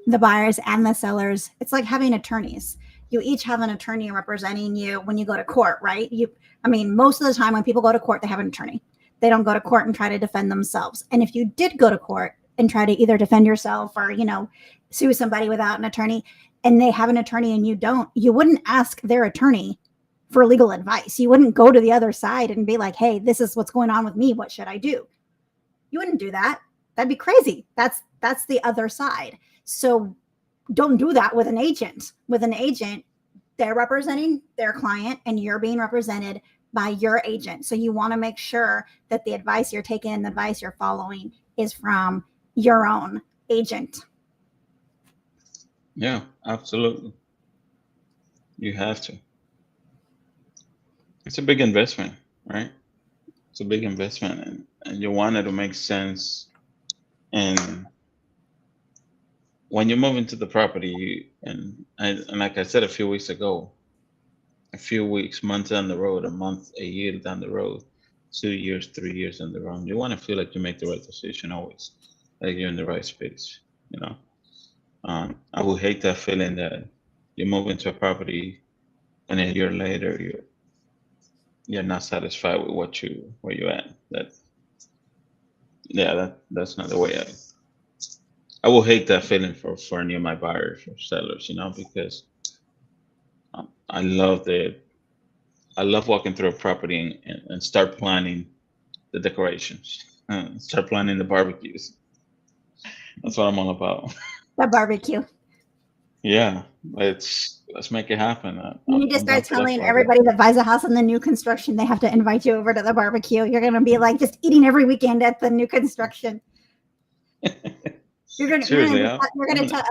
Speaker 1: the buyers and the sellers, it's like having attorneys. You each have an attorney representing you when you go to court, right? I mean, most of the time when people go to court, they have an attorney. They don't go to court and try to defend themselves. And if you did go to court and try to either defend yourself or, sue somebody without an attorney, and they have an attorney and you don't, you wouldn't ask their attorney for legal advice. You wouldn't go to the other side and be like, hey, this is what's going on with me. What should I do? You wouldn't do that. That'd be crazy. That's the other side. So don't do that with an agent. With an agent, they're representing their client and you're being represented by your agent. So you want to make sure that the advice you're taking and the advice you're following is from your own agent.
Speaker 2: Yeah, absolutely. You have to. It's a big investment, right? It's a big investment, and you want it to make sense. And when you move into the property, and like I said a few weeks ago, a few weeks, months down the road, a month, a year down the road, 2 years, 3 years down the road, you want to feel like you make the right decision always, like you're in the right space. I would hate that feeling that you move into a property and a year later you're not satisfied with where you at. That's not the way I will hate that feeling for any of my buyers or sellers, because I love walking through a property and start planning the decorations, start planning the barbecues. That's what I'm all about.
Speaker 1: The barbecue.
Speaker 2: Yeah, let's make it happen.
Speaker 1: You need to
Speaker 2: I'm down
Speaker 1: start
Speaker 2: for that
Speaker 1: telling
Speaker 2: project.
Speaker 1: everybody that buys a house in the new construction, they have to invite you over to the barbecue. You're going to be like just eating every weekend at the new construction. You're gonna
Speaker 2: Seriously,
Speaker 1: tell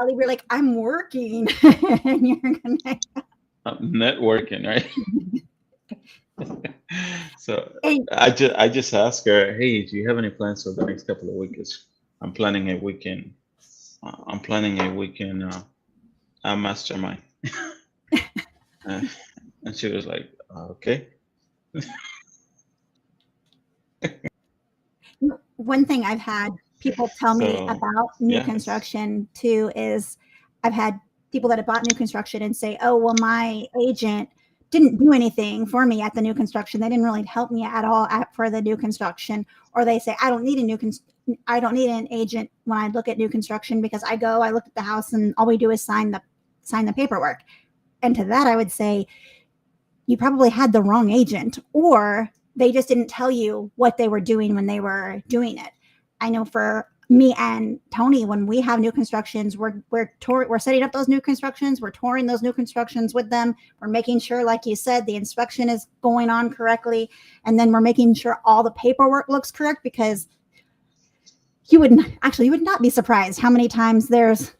Speaker 1: Ellie, you're like, I'm working, and you're gonna
Speaker 2: networking, right? So
Speaker 1: and
Speaker 2: I just ask her, hey, do you have any plans for the next couple of weeks? I'm planning a weekend. Mastermind. Uh, and she was like, okay.
Speaker 1: one thing I've had people tell me
Speaker 2: So
Speaker 1: about new
Speaker 2: yeah,
Speaker 1: construction too is I've had people that have bought new construction and say, oh, well, my agent didn't do anything for me at the new construction. They didn't really help me at all for the new construction. Or they say, I don't need an agent when I look at new construction because I look at the house and all we do is sign the paperwork. And to that, I would say you probably had the wrong agent, or they just didn't tell you what they were doing when they were doing it. I know for me and Tony, when we have new constructions, we're setting up those new constructions, we're touring those new constructions with them. We're making sure, like you said, the inspection is going on correctly, and then we're making sure all the paperwork looks correct, because you would not be surprised how many times there's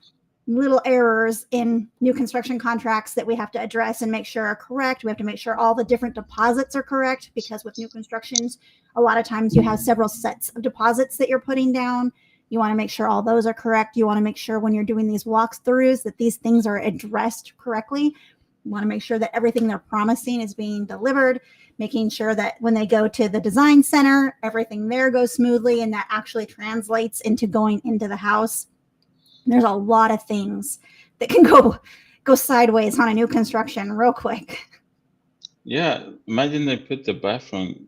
Speaker 1: little errors in new construction contracts that we have to address and make sure are correct. We have to make sure all the different deposits are correct, because with new constructions, a lot of times you have several sets of deposits that you're putting down. You want to make sure all those are correct. You want to make sure when you're doing these walkthroughs that these things are addressed correctly. You want to make sure that everything they're promising is being delivered, making sure that when they go to the design center, everything there goes smoothly and that actually translates into going into the house. There's a lot of things that can go sideways on a new construction real quick.
Speaker 2: Yeah, imagine they put the bathroom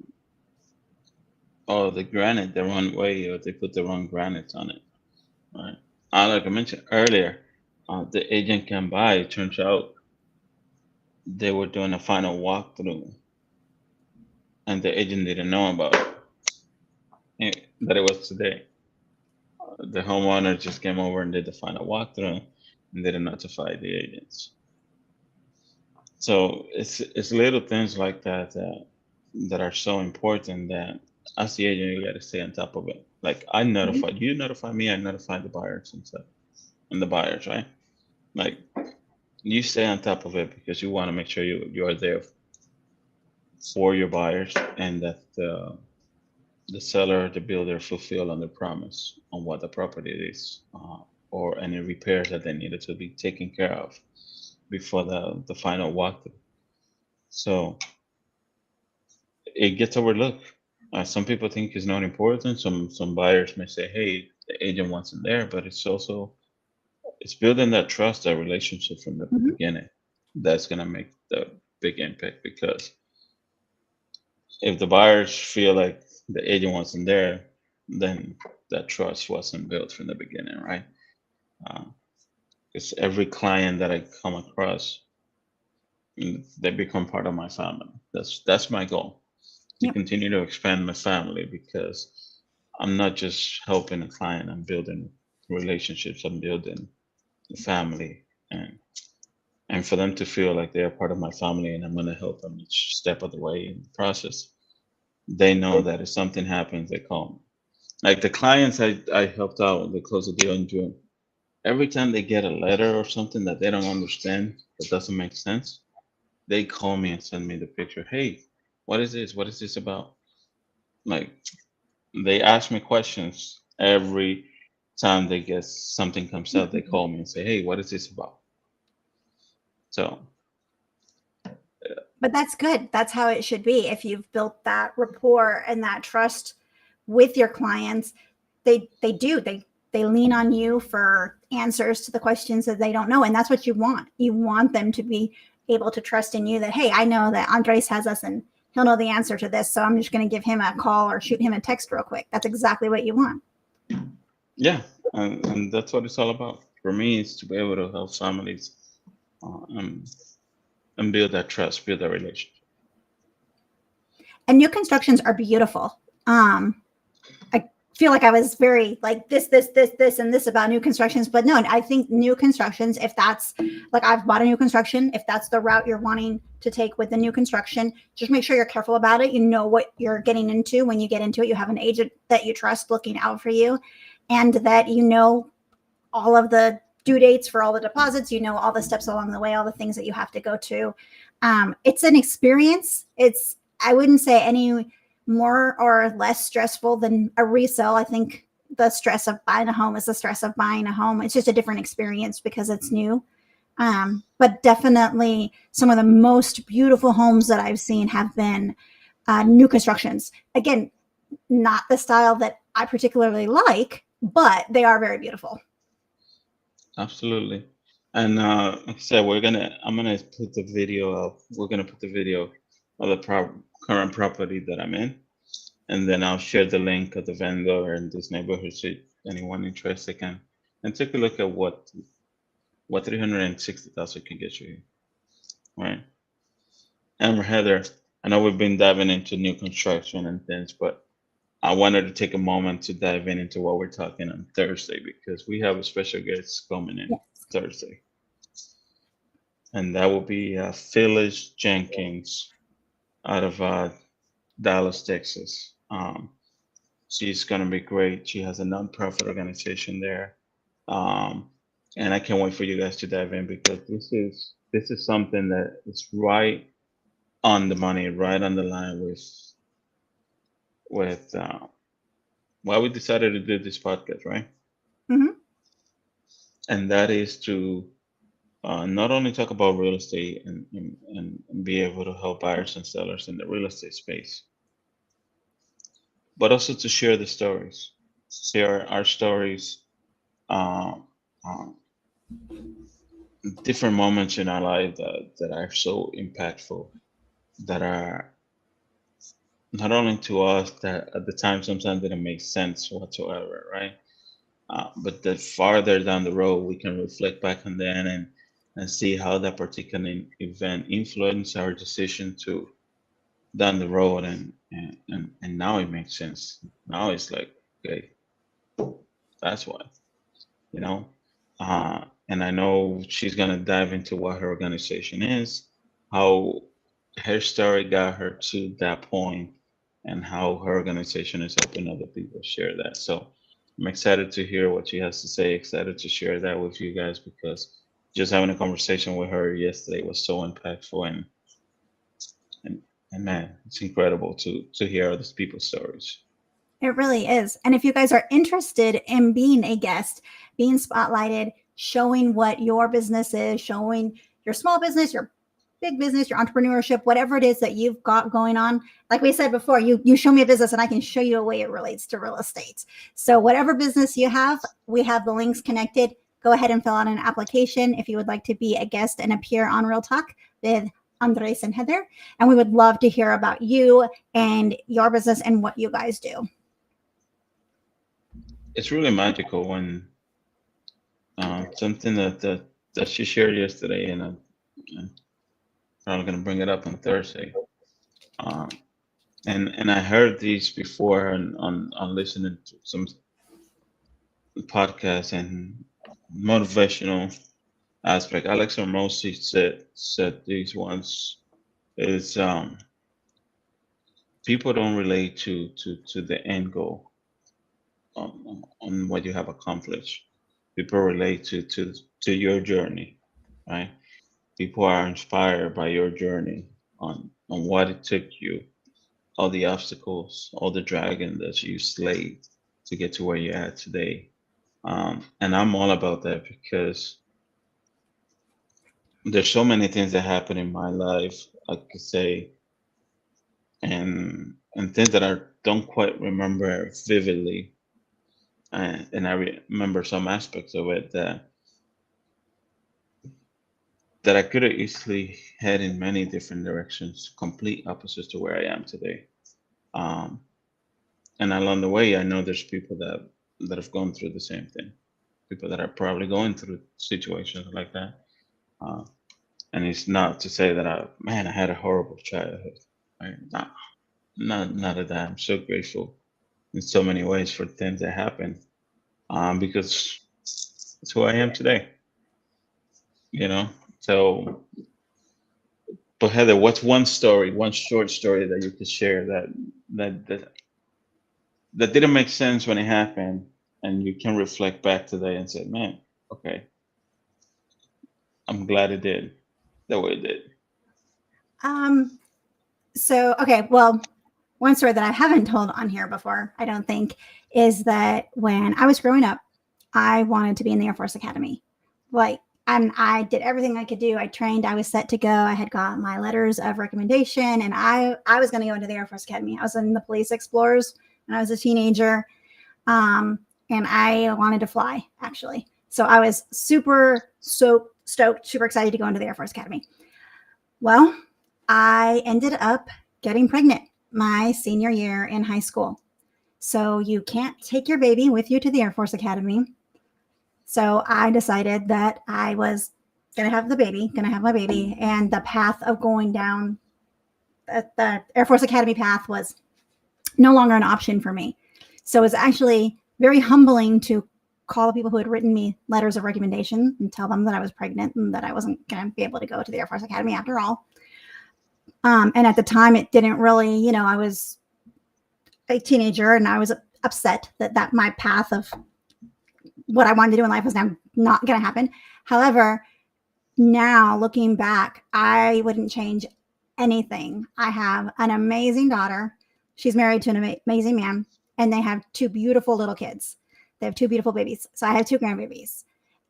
Speaker 2: or the granite the wrong way, or they put the wrong granite on it, right? Like I mentioned earlier, the agent can buy. It turns out they were doing a final walkthrough, and the agent didn't know about that it was today. The homeowner just came over and did the final walkthrough, and didn't notify the agents. So it's little things like that that are so important that as the agent you got to stay on top of it. Like I
Speaker 1: Mhm.
Speaker 2: notified you, notify me, I notify the buyers and stuff, and the buyers, right? Like you stay on top of it because you want to make sure you are there for your buyers, and that the seller, the builder, fulfill on the promise on what the property is, or any repairs that they needed to be taken care of before the final walkthrough. So it gets overlooked. Some people think it's not important. Some buyers may say, "Hey, the agent wasn't there," but it's building that trust, that relationship from the
Speaker 1: Mhm.
Speaker 2: beginning. That's gonna make the big impact, because if the buyers feel like the agent wasn't there, then that trust wasn't built from the beginning, right? Because every client that I come across, they become part of my family. That's my goal, to
Speaker 1: Yep.
Speaker 2: continue to expand my family, because I'm not just helping a client, I'm building relationships, I'm building a family, and for them to feel like they're part of my family and I'm going to help them each step of the way in the process. They know that if something happens, they call me. Like the clients I helped out, they closed the deal in June. Every time they get a letter or something that they don't understand, that doesn't make sense, they call me and send me the picture. Hey, what is this? What is this about? Like they ask me questions every time they get something comes out. They call me and say, "Hey, what is this about?" So
Speaker 1: But that's good. That's how it should be. If you've built that rapport and that trust with your clients, they do. They lean on you for answers to the questions that they don't know. And that's what you want. You want them to be able to trust in you that, hey, I know that Andres has us and he'll know the answer to this. So I'm just going to give him a call or shoot him a text real quick. That's exactly what you want.
Speaker 2: yeah, and that's what it's all about. For me, is to be able to help families, uh, and, and build that trust, build that relationship.
Speaker 1: And new constructions are beautiful. I feel like I was very like this, and this about new constructions, but no, I think new constructions, if that's like I've bought a new construction, if that's the route you're wanting to take with the new construction, just make sure you're careful about it. You know what you're getting into when you get into it. You have an agent that you trust looking out for you, and that you know all of the due dates for all the deposits, you know all the steps along the way, all the things that you have to go to. It's an experience. It's I wouldn't say any more or less stressful than a resale. I think the stress of buying a home is the stress of buying a home. It's just a different experience because it's new. But definitely some of the most beautiful homes that I've seen have been new constructions. Again, not the style that I particularly like, but they are very beautiful.
Speaker 2: Absolutely. And like I said, I'm gonna put the video up. We're gonna put the video of the current property that I'm in, and then I'll share the link of the vendor in this neighborhood, so anyone interested can and take a look at what 360,000 can get you here, right? And Heather, I know we've been diving into new construction and things, but I wanted to take a moment to dive into what we're talking on Thursday, because we have a special guest coming in
Speaker 1: Yes.
Speaker 2: Thursday, and that will be Phyllis Jenkins out of Dallas, Texas. She's going to be great. She has a nonprofit organization there, um, and I can't wait for you guys to dive in, because this is something that is right on the money, right on the line with why we decided to do this podcast, right?
Speaker 1: Mm-hmm.
Speaker 2: And that is to not only talk about real estate and be able to help buyers and sellers in the real estate space, but also to share the stories, share our stories, uh, uh, different moments in our life that are so impactful, that are not only to us that at the time sometimes didn't make sense whatsoever, right? But the farther down the road, we can reflect back on that and see how that particular event influenced our decision to down the road, and now it makes sense. Now it's like, okay, that's why, you know. And I know she's gonna dive into what her organization is, how her story got her to that point, and how her organization is helping other people share that. So I'm excited to hear what she has to say. Excited to share that with you guys because just having a conversation with her yesterday was so impactful, and, and man, it's incredible to hear other people's stories.
Speaker 1: It really is. And if you guys are interested in being a guest, being spotlighted, showing what your business is, showing your small business, your big business, your entrepreneurship, whatever it is that you've got going on. Like we said before, you show me a business and I can show you a way it relates to real estate. So whatever business you have, we have the links connected. Go ahead and fill out an application if you would like to be a guest and appear on Real Talk with Andres and Heather. And we would love to hear about you and your business and what you guys do.
Speaker 2: It's really magical when something that she shared yesterday, and I'm probably gonna bring it up on Thursday. Um, and I heard these before on listening to some podcasts and motivational aspect. Alex Hormozi said these once is people don't relate to the end goal on what you have accomplished. People relate to your journey, right? People are inspired by your journey on what it took you, all the obstacles, all the dragon that you slayed to get to where you're at today. And I'm all about that because there's so many things that happen in my life, I could say, and things that I don't quite remember vividly, and I remember some aspects of it that I could have easily head in many different directions, complete opposites to where I am today. Um, and along the way, I know there's people that have gone through the same thing, people that are probably going through situations like that. Uh, and it's not to say that I had a horrible childhood. Right? Not of that. I'm so grateful in so many ways for things that happen, because it's who I am today. You know. So, but Heather, what's one story, one short story that you could share that that, that didn't make sense when it happened, and you can reflect back today and say, "Man, okay, I'm glad it did the way it did."
Speaker 1: Um, so okay, well, one story that I haven't told on here before, I don't think, is that when I was growing up, I wanted to be in the Air Force Academy. Like, and I did everything I could do. I trained, I was set to go. I had got my letters of recommendation, and I was going to go into the Air Force Academy. I was in the Police Explorers when I was a teenager. And I wanted to fly, actually. So I was so stoked, super excited to go into the Air Force Academy. Well, I ended up getting pregnant my senior year in high school. So you can't take your baby with you to the Air Force Academy. So I decided that I was going to have my baby. And the path of going down the Air Force Academy path was no longer an option for me. So it was actually very humbling to call the people who had written me letters of recommendation and tell them that I was pregnant and that I wasn't going to be able to go to the Air Force Academy after all. And at the time, it didn't really, I was a teenager and I was upset that my path of what I wanted to do in life was now not going to happen. However, now looking back, I wouldn't change anything. I have an amazing daughter. She's married to an amazing man, and they have two beautiful little kids. They have two beautiful babies. So I have two grandbabies.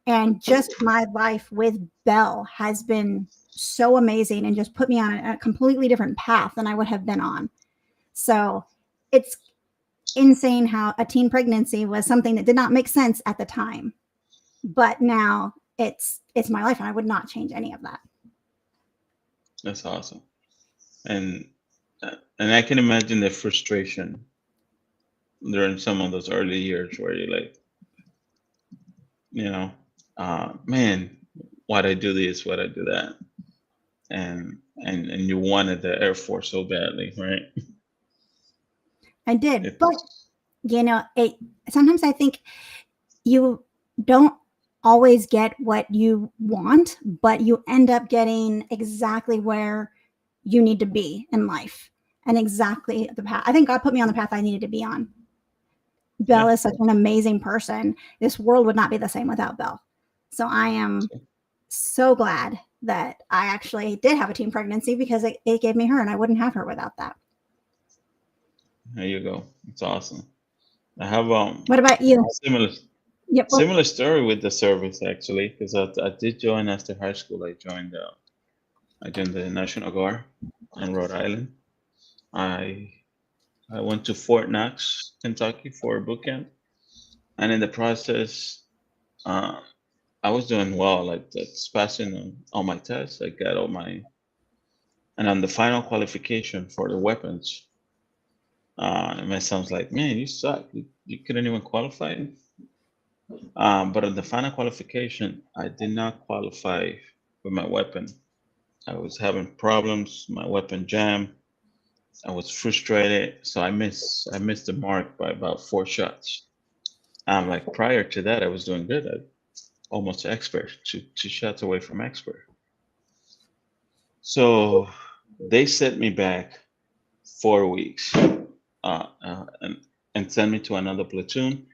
Speaker 1: And just my life with Belle has been so amazing and just put me on a completely different path than I would have been on. So it's insane how a teen pregnancy was something that did not make sense at the time. But now it's my life, and I would not change any of that.
Speaker 2: That's awesome. And And I can imagine the frustration during some of those early years where you're like, you know, man, why'd I do this? Why'd I do that? And you wanted the Air Force so badly, right?
Speaker 1: I did, but
Speaker 2: It's
Speaker 1: it sometimes I think you don't always get what you want, but you end up getting exactly where you need to be in life and exactly the path. I think God put me on the path I needed to be on. Belle
Speaker 2: yeah.
Speaker 1: is such an amazing person. This world would not be the same without Belle. So I am so glad that I actually did have a teen pregnancy because it gave me her, and I wouldn't have her without that.
Speaker 2: There you go. It's awesome. I have
Speaker 1: What about you?
Speaker 2: similar
Speaker 1: Yep.
Speaker 2: similar story with the service actually, because I did join after high school. I joined the National Guard in Rhode Island. I I went to Fort Knox, Kentucky for a boot camp, and in the process, uh, I was doing well, like that's passing on all my tests. I got all my, and on the final qualification for the weapons, and my son's like, "Man, you suck. You couldn't even qualify." But on the final qualification, I did not qualify with my weapon. I was having problems. My weapon jammed. I was frustrated, so I missed the mark by about 4 shots. Like prior to that, I was doing good. I almost expert, two shots away from expert. So they set me back 4 weeks, and sent me to another platoon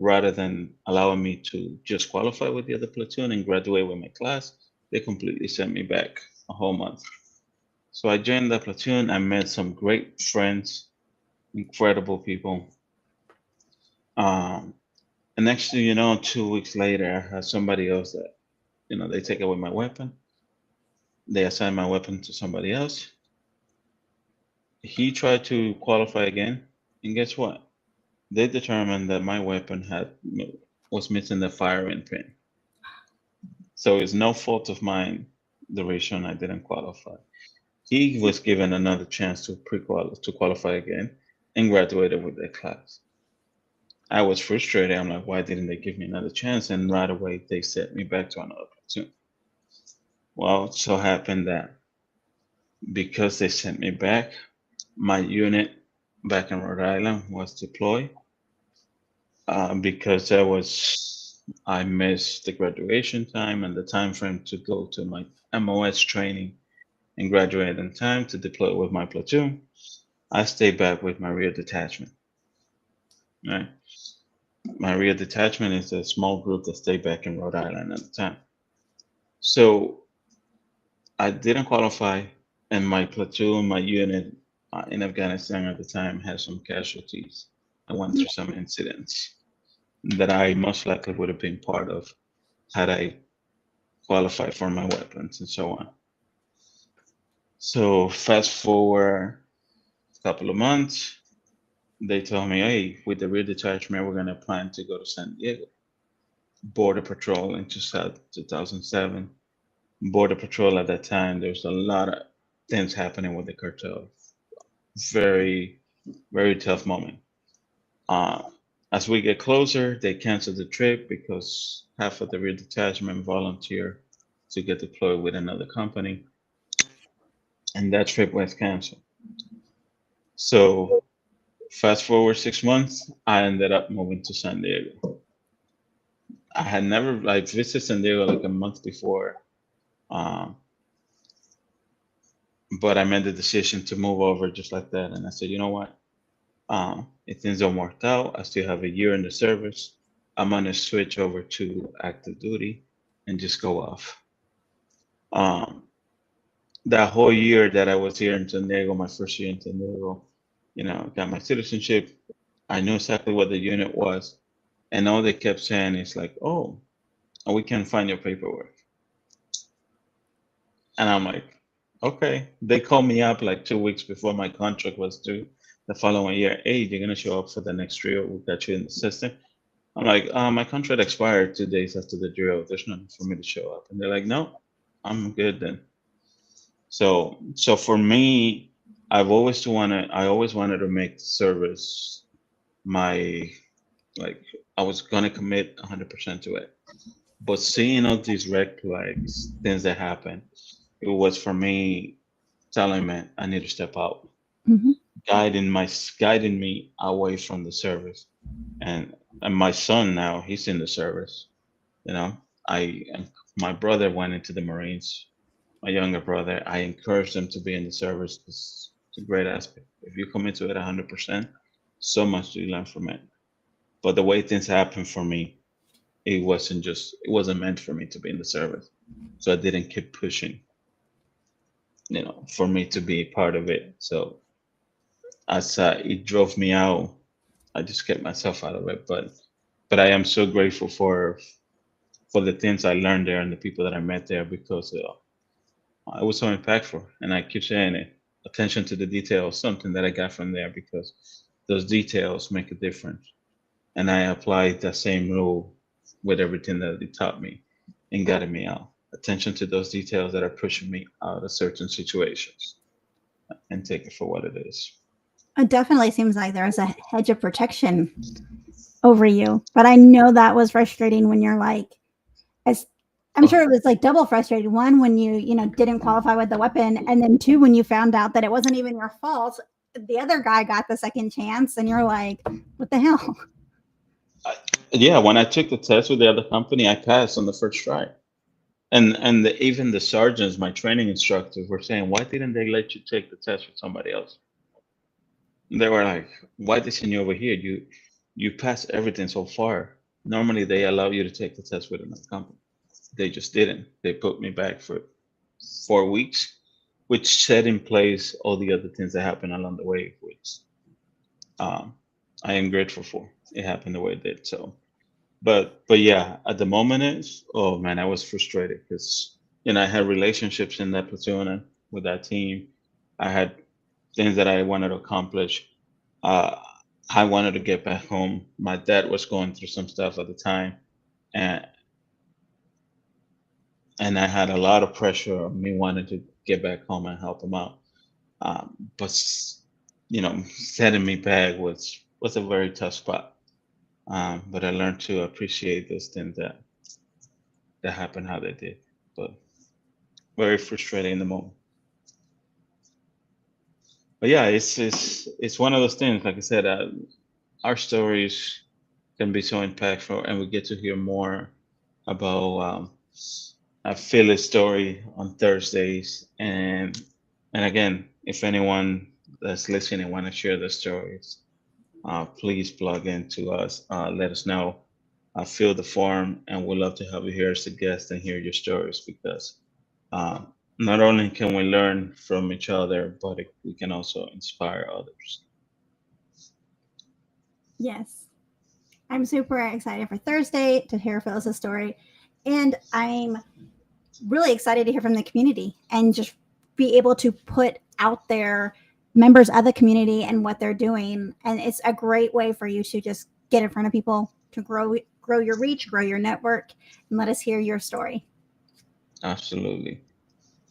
Speaker 2: rather than allowing me to just qualify with the other platoon and graduate with my class. They completely sent me back a whole month. So I joined the platoon. I met some great friends, incredible people. Um, and next thing you know, 2 weeks later, I had somebody else that, they take away my weapon. They assign my weapon to somebody else. He tried to qualify again, and guess what? They determined that my weapon was missing the firing pin. So it's no fault of mine the reason I didn't qualify. He was given another chance to qualify again and graduated with their class. I was frustrated. I'm like, why didn't they give me another chance? And right away they sent me back to another platoon. Well, it so happened that because they sent me back, my unit back in Rhode Island was deployed, because I missed the graduation time and the time frame to go to my MOS training and graduate in time to deploy with my platoon. I stayed back with my rear detachment. Right, my rear detachment is a small group that stayed back in Rhode Island at the time. So I didn't qualify, and my platoon, my unit in Afghanistan at the time had some casualties. I went through some incidents that I most likely would have been part of had I qualified for my weapons and so on. So fast forward a couple of months, they told me, hey, with the rear detachment, we're going to plan to go to San Diego. Border Patrol in 2007. Border Patrol at that time, there was a lot of things happening with the cartel. Very, very tough moment. Uh, as we get closer, they canceled the trip because half of the rear detachment volunteered to get deployed with another company, and that trip was canceled. So fast forward 6 months, I ended up moving to San Diego. I had never like visited San Diego like a month before, um, but I made the decision to move over just like that. And I said, you know what? If things don't work out, I still have a year in the service. I'm gonna switch over to active duty and just go off. Um, that whole year that I was here in San Diego, my first year in San Diego, got my citizenship. I knew exactly what the unit was, and all they kept saying is like, "Oh, we can't find your paperwork." And I'm like, "Okay." They called me up like 2 weeks before my contract was due the following year. Hey, you're gonna show up for the next drill. We got you in the system. I'm like, my contract expired 2 days after the drill. There's nothing for me to show up. And they're like, no, I'm good then. So for me, I always wanted to make service my, like, I was gonna commit 100% to it. But seeing all these red flags, things that happen, it was for me telling me I need to step out,
Speaker 1: Hmm.
Speaker 2: guiding me away from the service. And my son now, he's in the service. You know, I my brother went into the Marines. My younger brother, I encouraged him to be in the service because it's a great aspect. If you commit to it 100%, so much do you learn from it. But the way things happened for me, it wasn't meant for me to be in the service. So I didn't keep pushing, for me to be part of it. So as it drove me out, I just kept myself out of it. But I am so grateful for the things I learned there and the people that I met there, because it was so impactful. And I keep saying it, attention to the details, something that I got from there, because those details make a difference. And I applied that same rule with everything that it taught me and guided me out. Attention to those details that are pushing me out of certain situations, and take it for what it is.
Speaker 1: It definitely seems like there was a hedge of protection over you. But I know that was frustrating when you're like, as I'm
Speaker 2: Oh,
Speaker 1: sure it was like double frustrated. One, when you didn't qualify with the weapon, and then two, when you found out that it wasn't even your fault. The other guy got the second chance, and you're like, what the hell?
Speaker 2: I, yeah, when I took the test with the other company, I passed on the first try. And even the sergeants, my training instructors, were saying, why didn't they let you take the test with somebody else? They were like, why they send you over here? You passed everything so far. Normally they allow you to take the test with another company. They just didn't. They put me back for 4 weeks, which set in place all the other things that happened along the way, which um, I am grateful for. It happened the way it did. So, but yeah, at the moment, is oh man, I was frustrated because I had relationships in that platoon and with that team. I had things that I wanted to accomplish. Uh, I wanted to get back home. My dad was going through some stuff at the time, and I had a lot of pressure on me wanting to get back home and help him out. But setting me back was a very tough spot. But I learned to appreciate those things that happened how they did. But very frustrating in the moment. But yeah, it's one of those things. Like I said, our stories can be so impactful, and we get to hear more about Philly's story on Thursdays. And again, if anyone that's listening want to share their stories, please plug into us. Let us know. Fill the form, and we'd love to have you here as a guest and hear your stories, because uh, not only can we learn from each other, but we can also inspire others.
Speaker 1: Yes. I'm super excited for Thursday to hear Phyllis's story. And I'm really excited to hear from the community and just be able to put out there members of the community and what they're doing. And it's a great way for you to just get in front of people, to grow your reach, grow your network, and let us hear your story.
Speaker 2: Absolutely.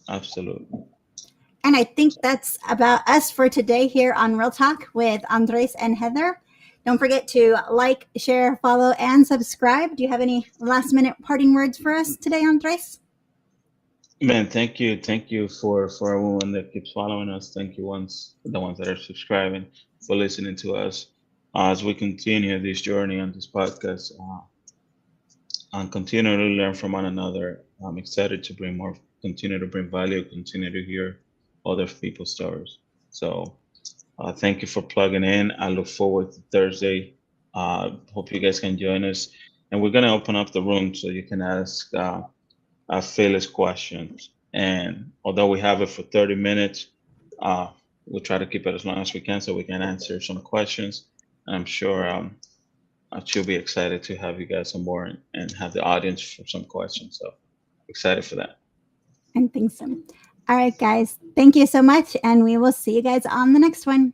Speaker 2: Absolutely.
Speaker 1: And I think that's about us for today here on Real Talk with Andres and Heather. Don't forget to like, share, follow, and subscribe. Do you have any last minute parting words for us today, Andres?
Speaker 2: Man, thank you. Thank you for everyone that keeps following us. Thank you the ones that are subscribing, for listening to us as we continue this journey on this podcast, and continue to learn from one another. I'm excited to bring more, continue to bring value, continue to hear other people's stories. So thank you for plugging in. I look forward to Thursday. Hope you guys can join us. And we're going to open up the room so you can ask Phyllis questions. And although we have it for 30 minutes, uh, we'll try to keep it as long as we can so we can answer some questions. And I'm sure she'll be excited to have you guys on board and have the audience for some questions. So excited for that.
Speaker 1: I think so. All right, guys. Thank you so much. And we will see you guys on the next one.